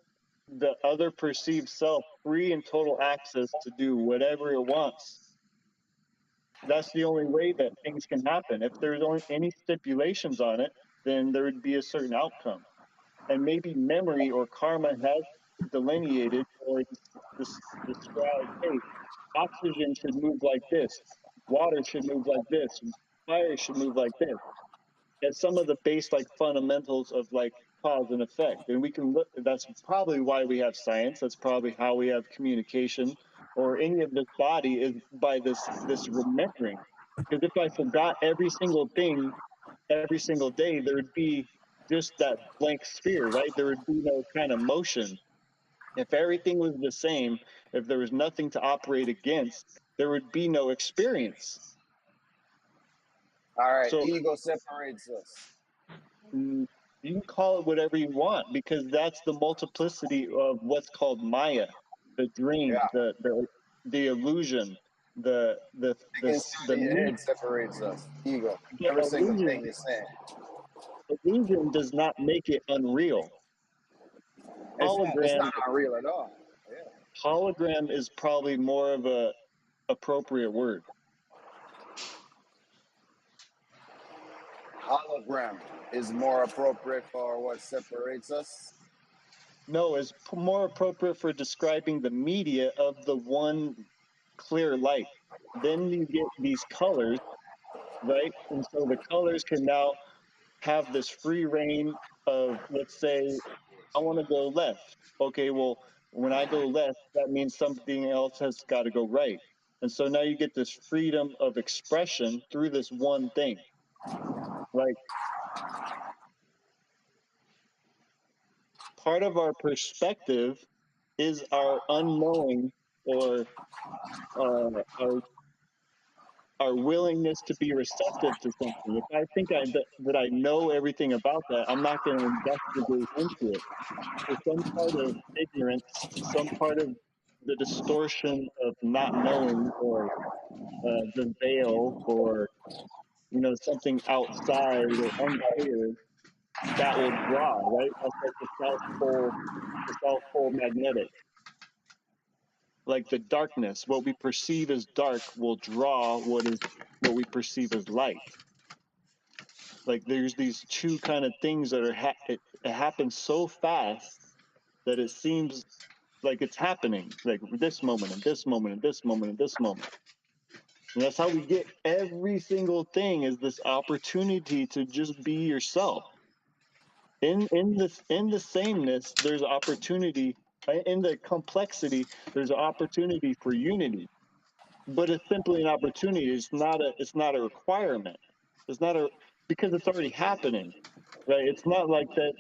the other perceived self free and total access to do whatever it wants. That's the only way that things can happen. If there's only any stipulations on it, then there would be a certain outcome. And maybe memory or karma has delineated or described, hey, oxygen should move like this, water should move like this, fire should move like this. And some of the base like fundamentals of like cause and effect. And we can look, that's probably why we have science. That's probably how we have communication or any of this body is by this remembering. Because if I forgot every single thing every single day, there would be just that blank sphere, right? There would be no kind of motion. If everything was the same, if there was nothing to operate against, there would be no experience. All right, So ego separates us. you can call it whatever you want because that's the multiplicity of what's called Maya, the dream, Yeah. the illusion, the You can see in your head separates us. Ego. Every single thing you're saying. illusion does not make it unreal. It's not unreal at all. Yeah. Hologram is probably more of a appropriate word. Hologram is more appropriate for what separates us. No, it's more appropriate for describing the media of the one clear light. Then you get these colors, right? And so the colors can now have this free reign of, let's say, I want to go left. Okay, well, when I go left, that means something else has got to go right. And so now you get this freedom of expression through this one thing. Like, part of our perspective is our unknowing, or our willingness to be receptive to something. If I think that I know everything about that, I'm not going to investigate into it. So some part of ignorance, some part of the distortion of not knowing, or the veil, or something outside or unclear, that will draw, right? That's like the South Pole magnetic. Like the darkness, what we perceive as dark will draw what we perceive as light. Like there's these two kind of things that it happens so fast that it seems like it's happening, like this moment and this moment and this moment and this moment. And that's how we get every single thing, is this opportunity to just be yourself. In the sameness, there's opportunity. In the complexity, there's an opportunity for unity. But it's simply an opportunity. It's not a requirement. It's not because it's already happening, right? It's not like that.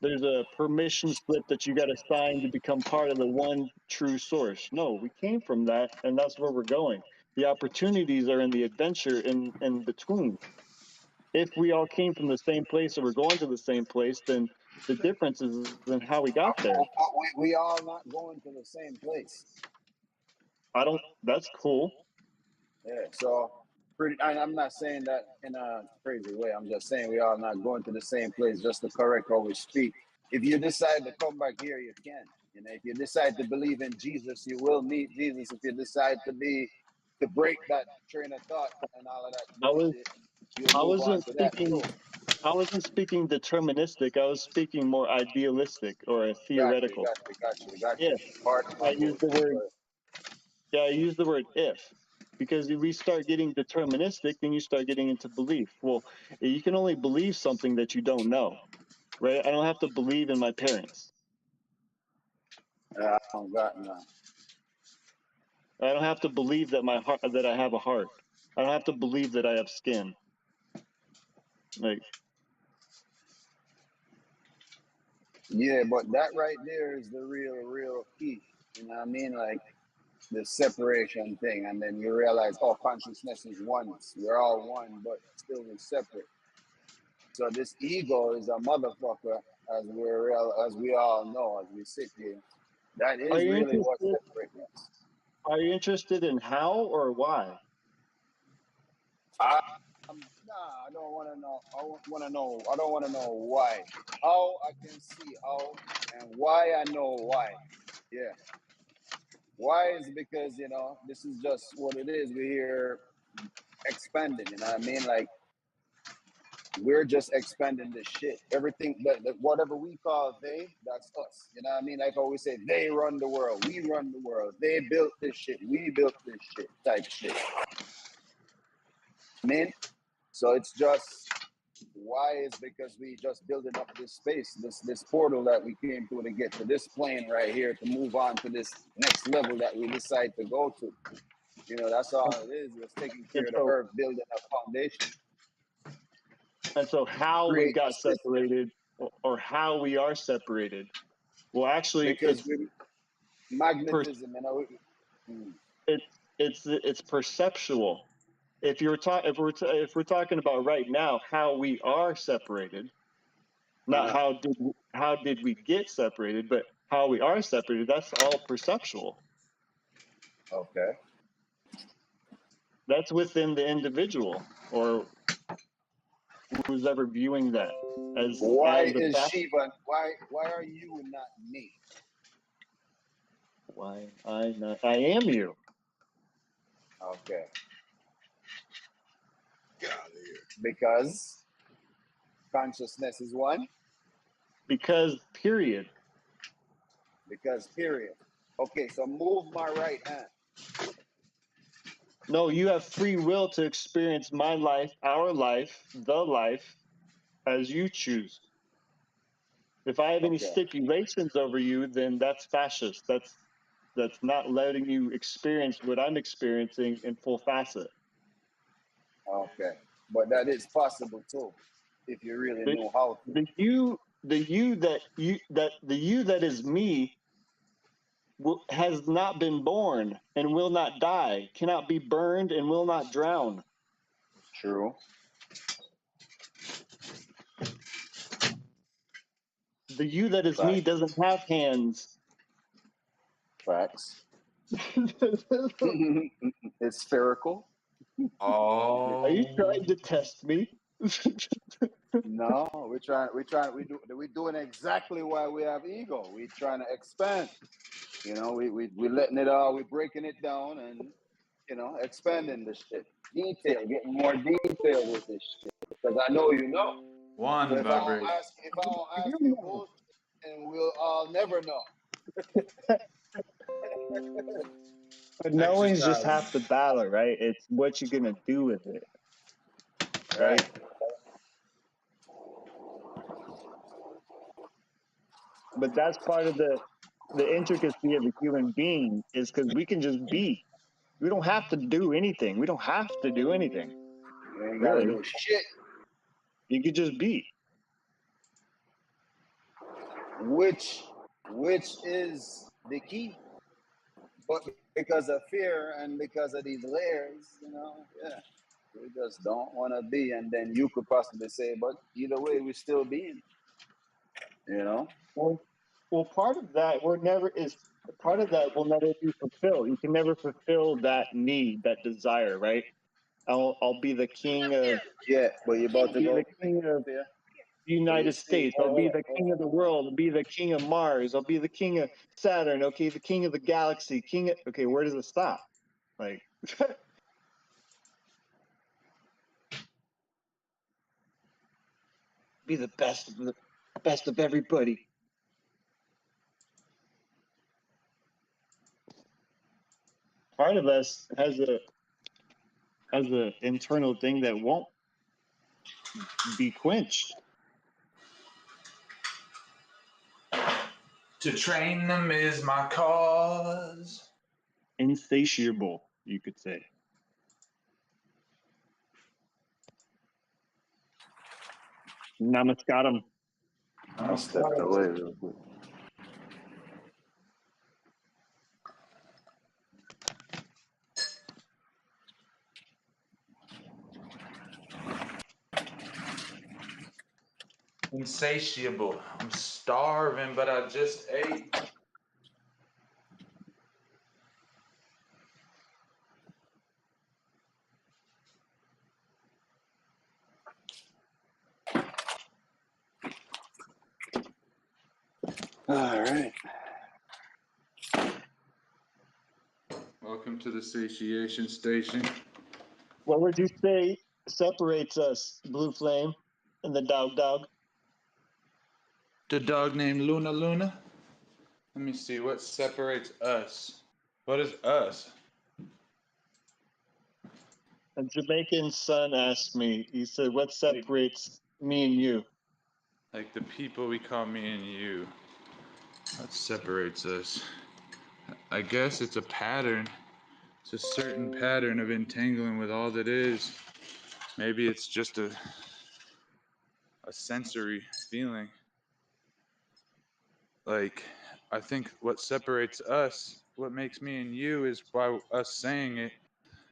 There's a permission slip that you got to sign to become part of the one true source. No, we came from that, and that's where we're going. The opportunities are in the adventure in between. If we all came from the same place or we're going to the same place, then the difference is in how we got there. We all not going to the same place. That's cool. Yeah, so I'm not saying that in a crazy way. I'm just saying we all not going to the same place, just to correct how we speak. If you decide to come back here, you can. If you decide to believe in Jesus, you will meet Jesus. If you decide to break that train of thought and all of that bullshit, I wasn't speaking deterministic. I was speaking more idealistic or theoretical. Gotcha. Yeah, Pardon my I use the word if, because if we start getting deterministic, then you start getting into belief. Well, you can only believe something that you don't know, right? I don't have to believe in my parents. I don't got none. I don't have to believe that that I have a heart. I don't have to believe that I have skin. Like, yeah, but that right there is the real key. You know what I mean? Like the separation thing, and then you realize, oh, consciousness is oneness. We're all one, but still we're separate. So this ego is a motherfucker, as we all know, as we sit here. That is really what separates us. Are you interested in how or why? I don't want to know. I don't want to know why. How I can see how, and why I know why. Yeah. Why is because this is just what it is. We're here expanding. You know what I mean? Like we're just expanding this shit. Everything that whatever we call they, that's us. You know what I mean? Like I always say, they run the world. We run the world. They built this shit. We built this shit. Type shit. Man. So it's just why is because we just building up this space, this portal that we came through to get to this plane right here to move on to this next level that we decide to go to. That's all it is. It's taking care of the earth, building a foundation. And so how we got separated, or how we are separated, well, actually, because magnetism, it's perceptual. If we're talking about right now how we are separated, not how did we get separated, but how we are separated, that's all perceptual. Okay. That's within the individual, or who's ever viewing that as why as is Shiva? Why are you not me? Why I am you. Okay. Get out of here. Because consciousness is one. Because period. Okay, so move my right hand. No, you have free will to experience my life, our life, the life, as you choose. If I have any stipulations over you, then that's fascist. That's not letting you experience what I'm experiencing in full facet. Okay, but that is possible too, if you really know how to. the you that is me has not been born and will not die, cannot be burned and will not drown. True. The you that is me Facts. doesn't have hands. Facts. It's spherical. Are you Oh, trying to test me? No, we're doing exactly why we have ego. We're trying to expand. You know, we're letting it all, we're breaking it down and, you know, expanding this shit. Detail, getting more detail with this shit. Because I know you know. So One if I don't vibration. ask you bullshit, then we'll all never know. But knowing's just Exercise. half the battle, right? It's what you're gonna do with it, right? Right. But that's part of the intricacy of a human being is because we can just be. We don't have to do anything. We don't have to do anything, You ain't gotta really. do shit. You could just be. Which is the key. But because of fear and because of these layers, you know, yeah. We just don't wanna be, and then you could possibly say, but either way we're still being, you know? Well, part of that will never be fulfilled. You can never fulfill that need, that desire, right? I'll be the king of Yeah, but you're about I'll to be go the king of there. the So you United see, States. I'll be the king of the world. I'll be the king of Mars. I'll be the king of Saturn. Okay, the king of the galaxy. Okay, where does it stop? Like be the best of everybody. Part of us has a internal thing that won't be quenched. To train them is my cause. Insatiable, you could say. Namaskaram. I stepped away real quick. Insatiable. I'm starving, but I just ate. All right. Welcome to the satiation station. What would you say separates us, Blue Flame and the dog? The dog named Luna Luna. Let me see what separates us. What is us? A Jamaican son asked me, he said, what separates me and you? Like the people we call me and you. What separates us? I guess it's a pattern. It's a certain pattern of entangling with all that is. Maybe it's just a sensory feeling. Like, I think what separates us, what makes me and you, is by us saying it.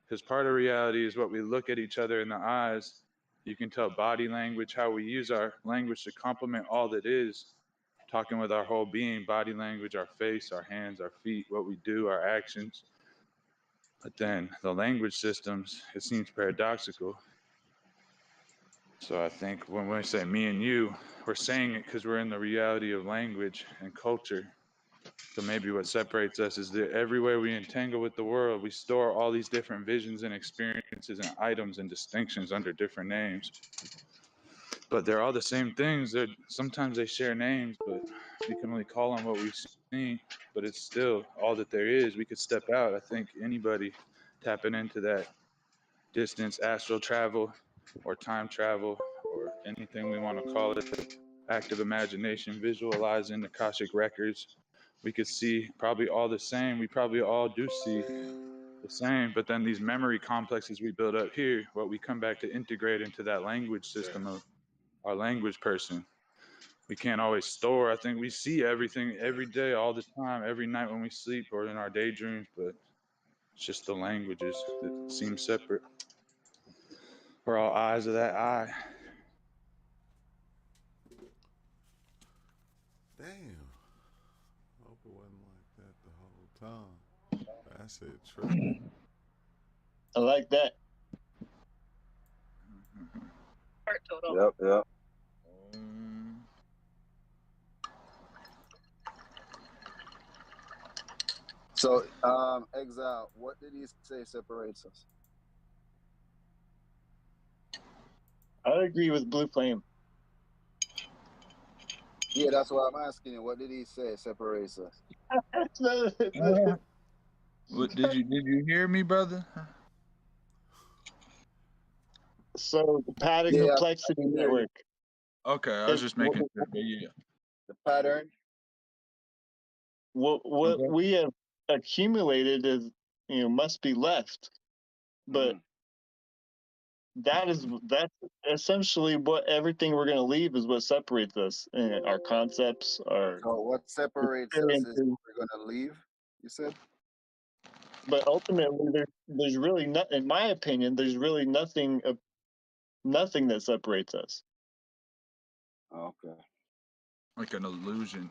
Because part of reality is what we look at each other in the eyes. You can tell body language, how we use our language to complement all that is. Talking with our whole being, body language, our face, our hands, our feet, what we do, our actions. But then the language systems, it seems paradoxical. So I think when we say me and you, we're saying it because we're in the reality of language and culture. So maybe what separates us is that every way we entangle with the world, we store all these different visions and experiences and items and distinctions under different names. But they're all the same things. Sometimes they share names, but we can only call them what we've seen. But it's still all that there is. We could step out. I think anybody tapping into that distance, astral travel, or time travel, or anything we want to call it, active imagination, visualizing the Akashic records, we could see probably all the same. We probably all do see the same, but then these memory complexes we build up here, what we come back to integrate into that language system of our language person. we can't always store. I think we see everything every day, all the time, every night when we sleep or in our daydreams, but it's just the languages that seem separate. We're all eyes of that eye. Damn. Hope it wasn't like that the whole time. That's it, tripping. I like that. Yep, yep. So, Exile, what did he say separates us? I agree with Blue Flame. Yeah, that's what I'm asking you. What did he say separates us? What did you hear me, brother? So the pattern Yeah, complexity I hear you. network. Okay, I was just making sure. But yeah. The pattern. What Okay. we have accumulated is, must be left, but that's essentially what everything we're going to leave is what separates us. Our concepts, our So what separates us is experiences. we're gonna leave. You said. But ultimately, there's really not, in my opinion, there's really nothing that separates us. Okay. Like an illusion.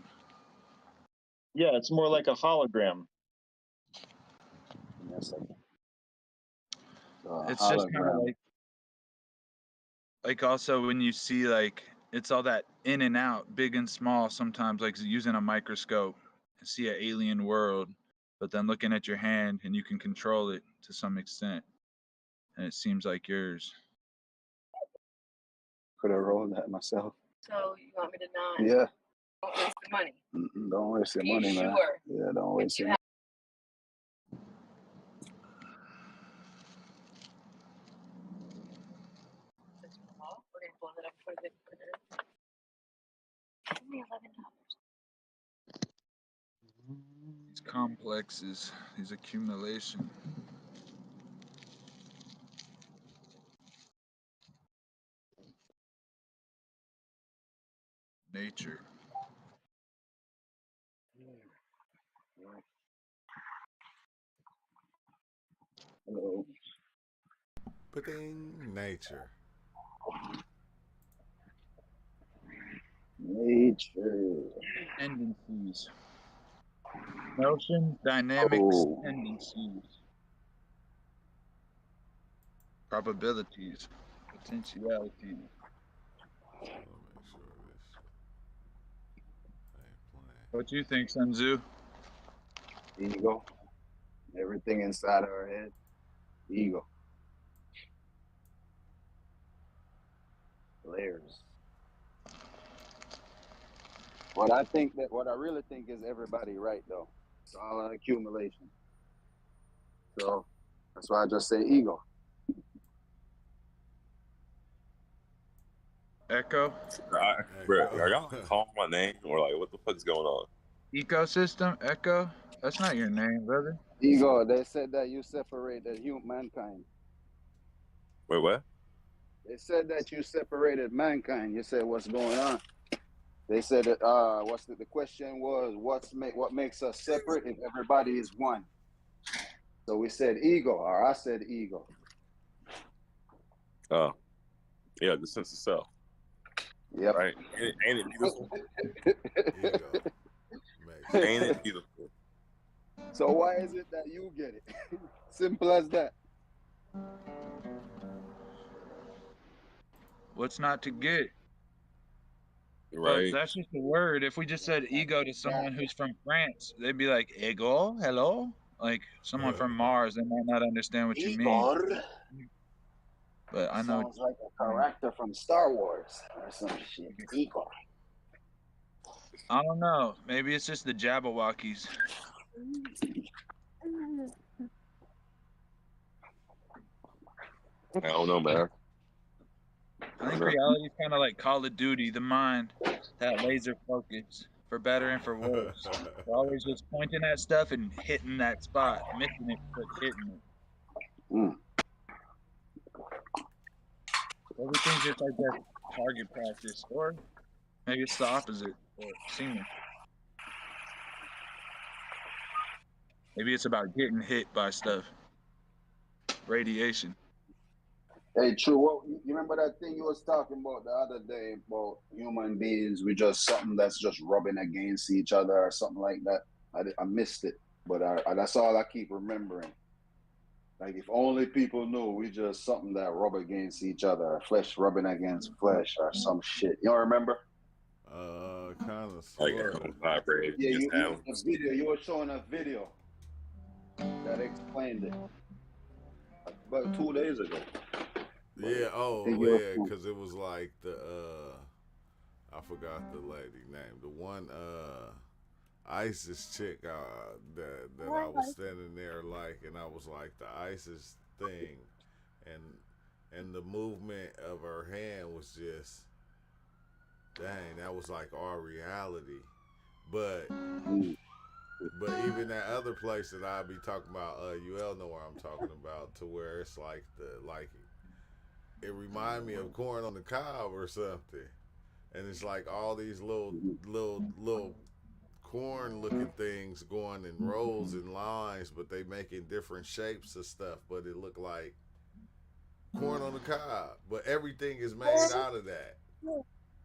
Yeah, it's more like a hologram. Give me a second. It's just kind of like also when you see like it's all that in and out, big and small. Sometimes like using a microscope and see an alien world, but then looking at your hand and you can control it to some extent, and it seems like yours. Could have rolled that myself. So you want me to not? Yeah. Don't waste the money. Don't waste your Are you money, man. sure? Yeah, don't waste your money. We're gonna blow it up for the printer. Only $11. These complexes, these accumulation. Nature. Hello. Ba-ding, nature. Nature. Tendencies. Notion, dynamics, tendencies. Probabilities. Potentialities. I'll make sure this shit ain't playing. What you think, Sun Tzu? Ego. Everything inside our head. Ego. Layers. What I really think is everybody right though. It's all an accumulation. So that's why I just say ego. Echo? Bro, are y'all calling my name or like what the fuck's going on? Ecosystem? Echo? That's not your name, brother. Ego, they said that you separated mankind. Wait, what? They said that you separated mankind. You said, what's going on? They said that the question was what makes us separate if everybody is one? So we said ego, or I said ego. Oh, yeah, the sense of self. Yep. Right? Ain't it beautiful? Ego. Ain't it beautiful? So why is it that you get it? Simple as that. What's not to get? Right. That's just a word. If we just said ego to someone who's from France, they'd be like, ego? Hello? Like someone from Mars, they might not understand what you mean. But I know. Sounds like a character from Star Wars or some shit. Ego. I don't know. Maybe it's just the Jabberwockies. I don't know, man. I think reality is kind of like Call of Duty, the mind, that laser focus, for better and for worse. We're always just pointing at stuff and hitting that spot, missing it, but hitting it. Everything's just like that target practice, or Maybe it's the opposite. Semen. Maybe it's about getting hit by stuff. Radiation. Hey, true. Well, you remember that thing you was talking about the other day about human beings? We just something that's just rubbing against each other or something like that. I missed it, but that's all I keep remembering. Like if only people knew we just something that rub against each other, flesh rubbing against flesh or some shit. You don't remember? Kind of, Like sort of. vibrating Yeah, against you the atoms. video you were showing a video that explained it about 2 days ago. But Yeah. I think Oh, you yeah. were. Because it was like the I forgot the lady name. The one ISIS chick that I was standing there like, and I was like the ISIS thing, and the movement of her hand was just dang. That was like our reality, but. Mm. But even that other place that I be talking about, you all know where I'm talking about, to where it's like it remind me of corn on the cob or something, and it's like all these little corn looking things going in rows and lines, but they making different shapes of stuff, but it look like corn on the cob, but everything is made out of that.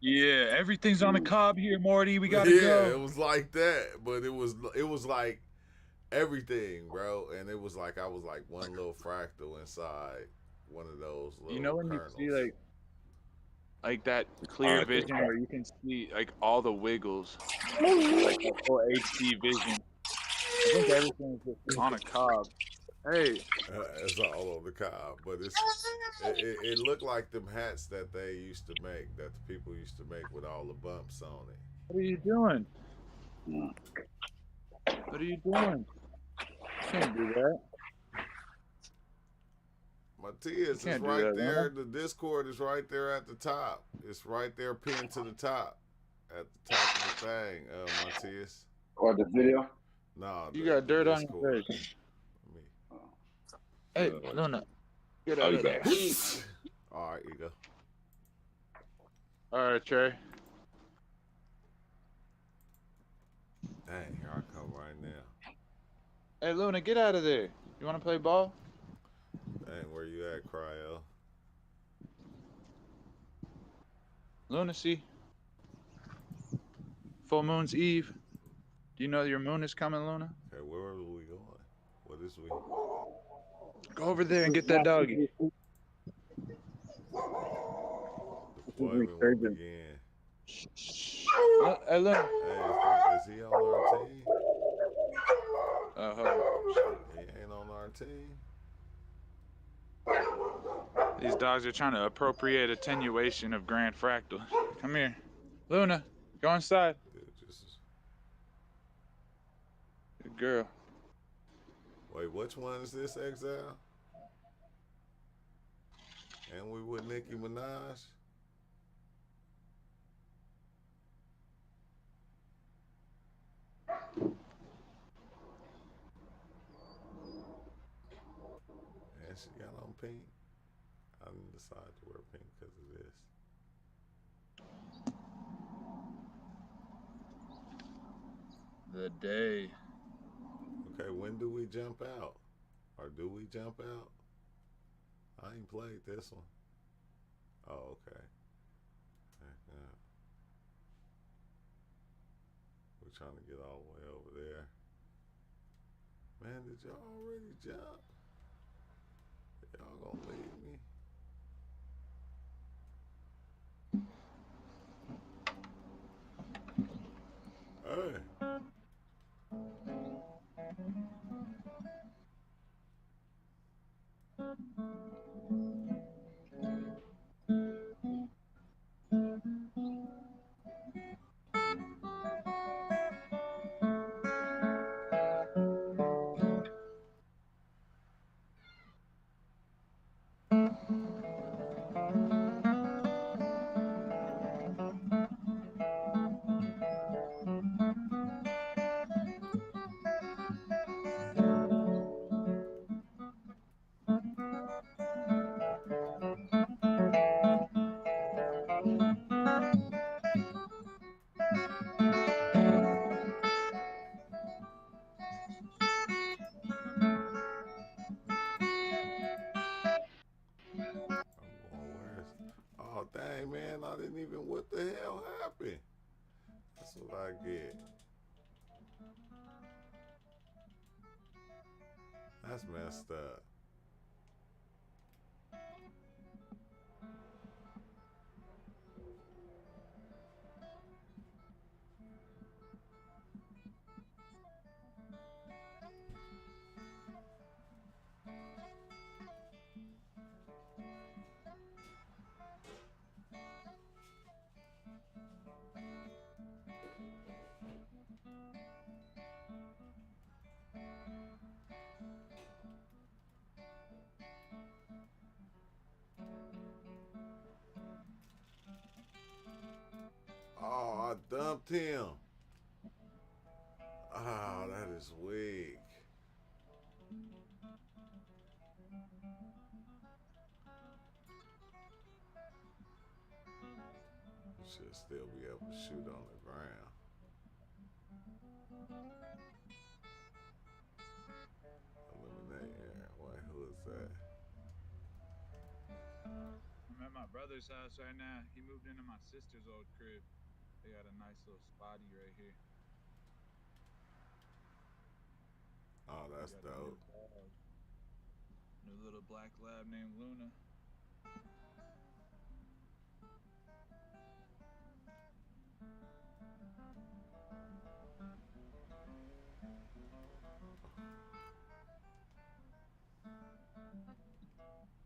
Yeah, everything's on the cob here, Morty. We gotta Yeah, it go. was like that, but it was like everything, bro. And it was like I was like one little fractal inside one of those You know little when you see kernels. like that All clear right, vision where you can see like all the wiggles, like that full HD vision. I think everything's just on a cob. Hey, It's all on the cob, but it looked like them hats that they used to make, that the people used to make with all the bumps on it. what are you doing? What are you doing? You can't do that. You Matthias is can't do right that, there. Luna. The Discord is right there at the top. It's right there pinned to the top, at the top of the thing, Matthias. Or the video. No, You the got dirt on your Discord. face. Me. Hey, right. Luna, get I'll out be of there. back. All right, Ego. All right, Trey. Dang, here I come right now. Hey, Luna, get out of there. You want to play ball? Dang, where you at, Cryo? Luna, see? Full moon's eve. Do you know your moon is coming, Luna? Okay, where are we going? What is we? Go over there and get that doggy. Deployment will begin. Hey, Luna. Hey, is he on our team? Hold on. He ain't on our team. These dogs are trying to appropriate attenuation of Grand Fractal. Come here. Luna, go inside. Dude, just Good girl. wait. Which one is this, Exile? And we with Nicki Minaj. And she got on pink. I didn't decide to wear pink because of this. The day. Okay, when do we jump out? Or do we jump out? I ain't played this one. Oh, okay. Yeah. We're trying to get all the way over there. Man, did y'all already jump? Y'all gonna leave me? Hey. Oh dang, man! I didn't even. What the hell happened? That's what I get. That's messed up. Oh, I dumped him. Oh, that is weak. You should still be able to shoot on the ground. Eliminate air. Wait, who is that? I'm at my brother's house right now. He moved into my sister's old crib. They got a nice little spotty right here. Oh, They that's got a new dope. dog, new little black lab named Luna.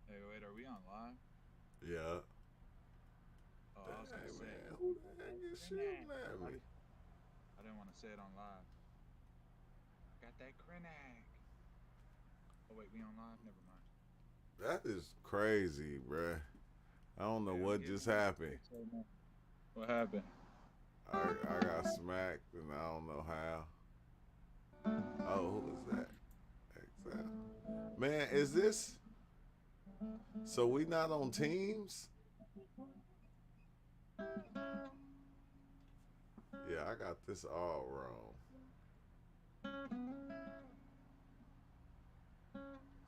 Hey, wait, are we on live? Yeah. Oh, I was gonna Dang, say, man. Who the got heck that is Krenak. shooting at me? I didn't want to say it on live. Got that Krenak. Oh wait, we on live? Never mind. That is crazy, bruh. I don't know Hey, I'm what getting just happened. What happened? I got smacked and I don't know how. Oh, who is that? Exile. Man, is this? So we not on teams? Yeah, I got this all wrong.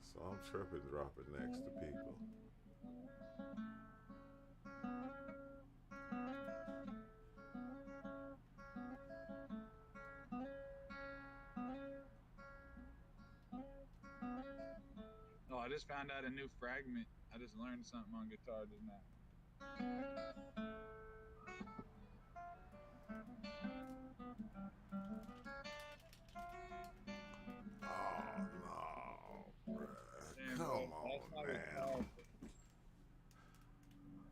So I'm tripping dropping next to people. Oh, I just found out a new fragment. I just learned something on guitar just now. Oh no, bruh. Damn, bro. Come Last on night was now. powerful.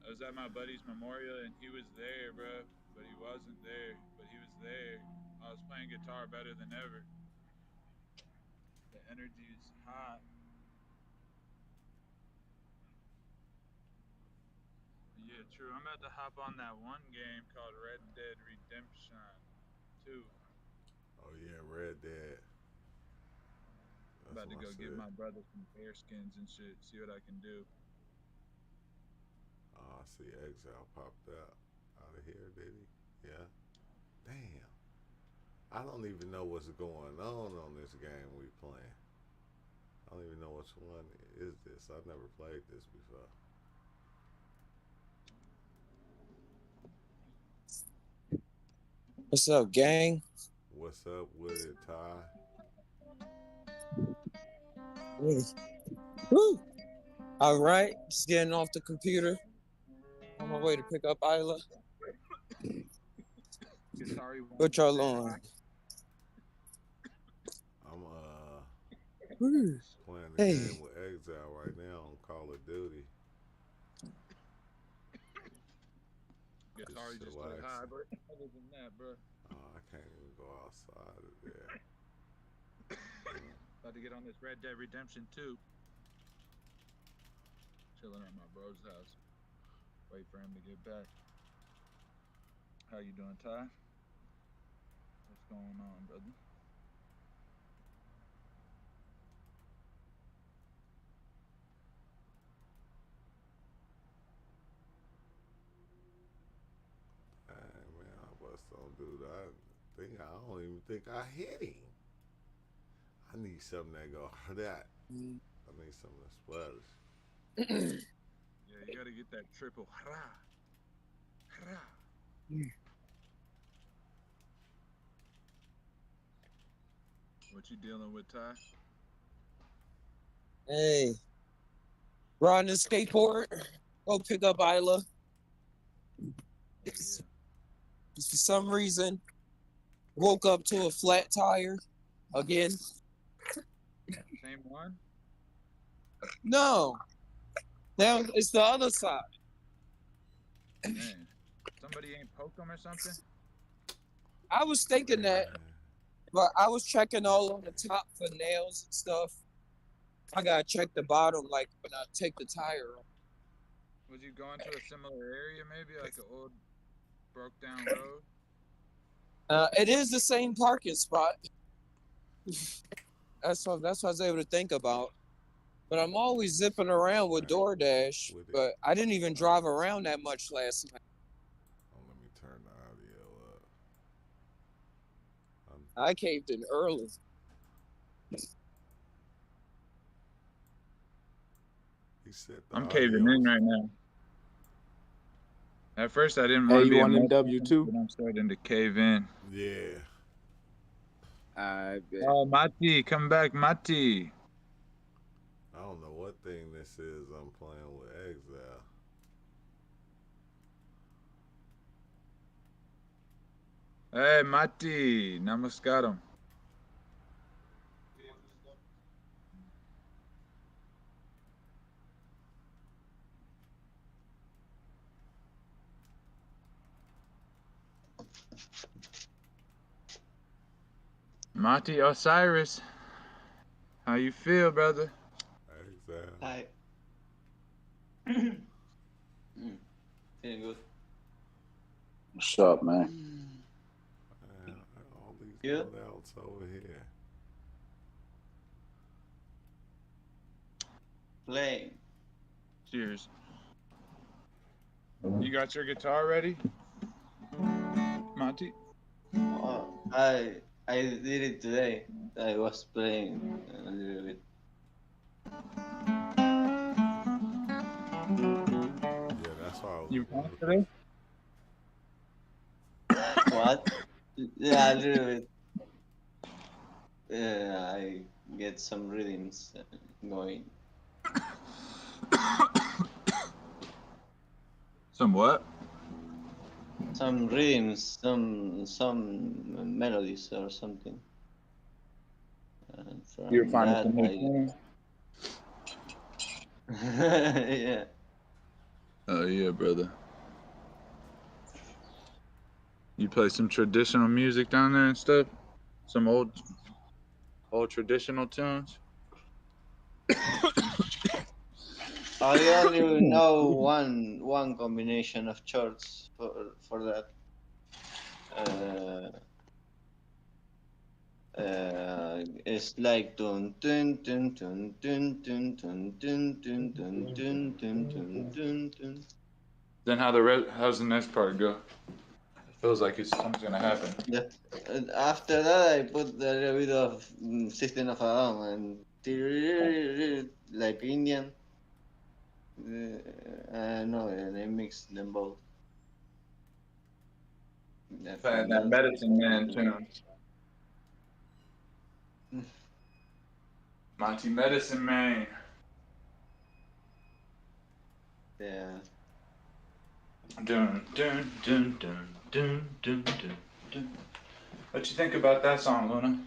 I was at my buddy's memorial and he was there, bro. But he wasn't there. But he was there. I was playing guitar better than ever. The energy is hot. Yeah, true. I'm about to hop on that one game called Red Dead Redemption 2. Oh yeah, Red Dead. I'm That's about to my go give shit. my brother some bear skins and shit. See what I can do. Oh, I see Exile popped out of here, did he? Yeah. Damn. I don't even know what's going on this game we playing. I don't even know which one is this. I've never played this before. What's up, gang? What's up with it, Ty? Woo! All right, just getting off the computer on my way to pick up Isla. Guitar What wanted to y'all say on? hi. I'm Woo. playing the Hey, game with Exile right now on Call of Duty. Guitar Just just said hi, chillaxing. but other than that, bro. Oh, I can't even go outside of there. About to get on this Red Dead Redemption 2. Chilling at my bro's house. Wait for him to get back. How you doing, Ty? What's going on, brother? Hey, man, I bust don't do that. I don't even think I hit him. I need something that go that. I need some of the splatters. Yeah, you gotta get that triple hra. Hra. What you dealing with, Ty? Hey, riding a skateboard. Go pick up Isla. Yeah. For some reason, woke up to a flat tire again. Same one? No, now it's the other side. Man, somebody ain't poked him or something? I was thinking that, but I was checking all on the top for nails and stuff. I gotta check the bottom, like when I take the tire off. Was you going to a similar area, maybe like an old broke down road? It is the same parking spot. That's what I was able to think about. But I'm always zipping around with DoorDash. But I didn't even drive around that much last night. Oh, let me turn the audio up. I caved in early. He said I'm caving in right now. At first, I didn't want Hey, to you be a on Mexican, NW2? but I'm starting to cave in. Yeah. I bet. Oh, Mati, come back, Mati. I don't know what thing this is. I'm playing with Exile. Hey, Mati, namaskaram. Mati Osiris, how you feel, brother? Exile. Hi. Feeling good. What's up, man? Man, all these Yeah. loadouts over here. Playing. Cheers. You got your guitar ready, Mati? I did it today. I was playing a little bit. Yeah, that's why I was You wondering. today? What? Yeah, a little bit. I get some rhythms going. Some what? Some rhythms, some melodies or something. You're From finding that, some new tunes? yeah. Oh yeah, brother. You play some traditional music down there and stuff? Some old traditional tunes? I only know one combination of chords for that. It's like dun dun dun dun dun dun dun dun dun dun dun dun dun dun. Then how's the next part go? It feels like something's gonna happen. Yeah. After that, I put a little bit of System of a Down and like Indian. No, and I mix them both. Playing that Medicine Man tune. Monty Medicine Man. Yeah. Dun dun dun dun dun dun dun dun. What you think about that song, Luna?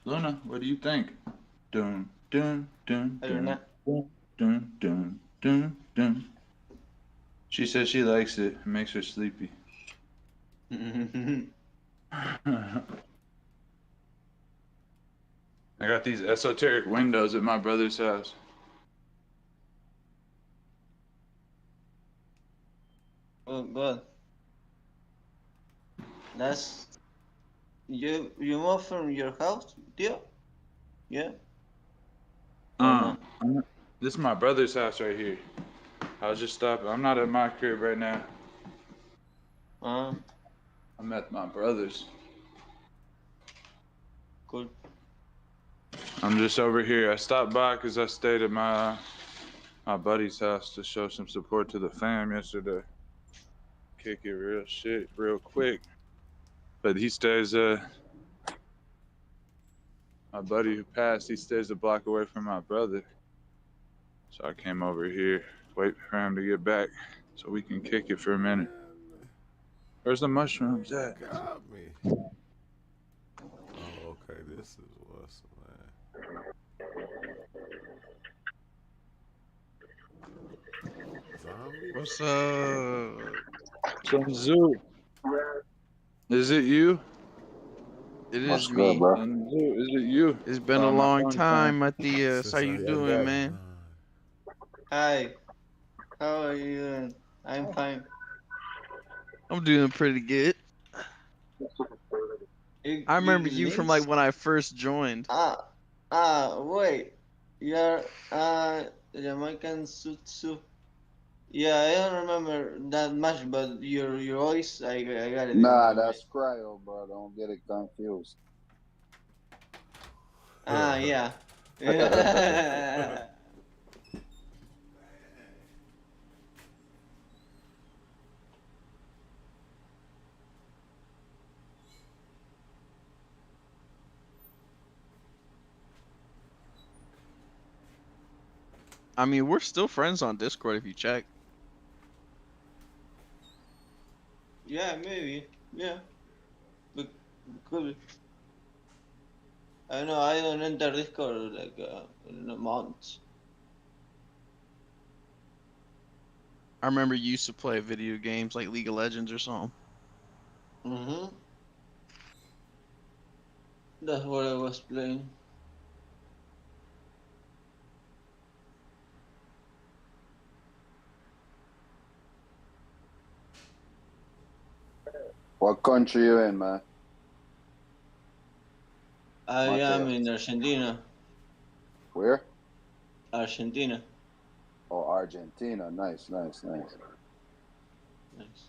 Luna, what do you think? Dun dun dun dun dun dun dun dun dun. She says she likes it. It makes her sleepy. I got these esoteric windows at my brother's house. Oh God. That's you moved from your house, dear? Yeah. This is my brother's house right here. I was just stopping. I'm not at my crib right now. I'm at my brother's. Cool. I'm just over here. I stopped by because I stayed at my buddy's house to show some support to the fam yesterday. Kick it real shit real quick. But he stays, my buddy who passed, he stays a block away from my brother. So I came over here, wait for him to get back so we can kick it for a minute. Where's the mushrooms at? Got me. Oh, okay. This is what's man. Zombie? What's up? Shanzu. Is it you? It What's is good, me. bro? Shanzu, is it you? It's been a My long phone's time, dying. Matthias. How Since you I Yeah, hit doing, bet. man? Hi, how are you doing? I'm fine. I'm doing pretty good. I remember You you from Links? like when I first joined. Wait. You're Jamaican Sutsu. Yeah, I don't remember that much, but your voice, I got it in Nah, my mind. that's cryo, bro. Don't get it confused. Yeah. I mean, we're still friends on Discord if you check. Yeah, maybe. Yeah, but could be. I don't know. I don't enter Discord like in a month. I remember you used to play video games like League of Legends or something. Mm-hmm. That's what I was playing. What country you in, man? I am Mateo. in Argentina. Where? Argentina. Oh, Argentina. Nice, nice, nice. Nice.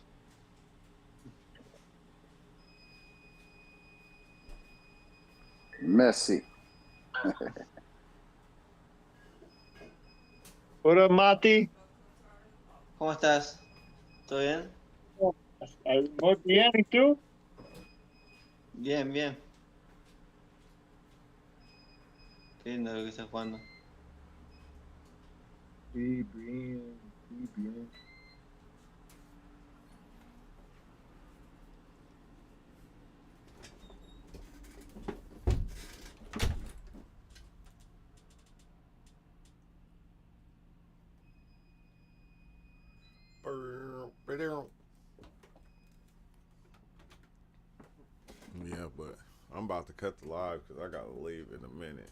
Messi. What up, Mati? ¿Cómo estás? ¿Todo bien? Muy bien, ¿y tú? Bien, bien. Qué lindo lo que estás jugando. Sí, bien, sí, bien. Yeah, but I'm about to cut the live because I gotta leave in a minute.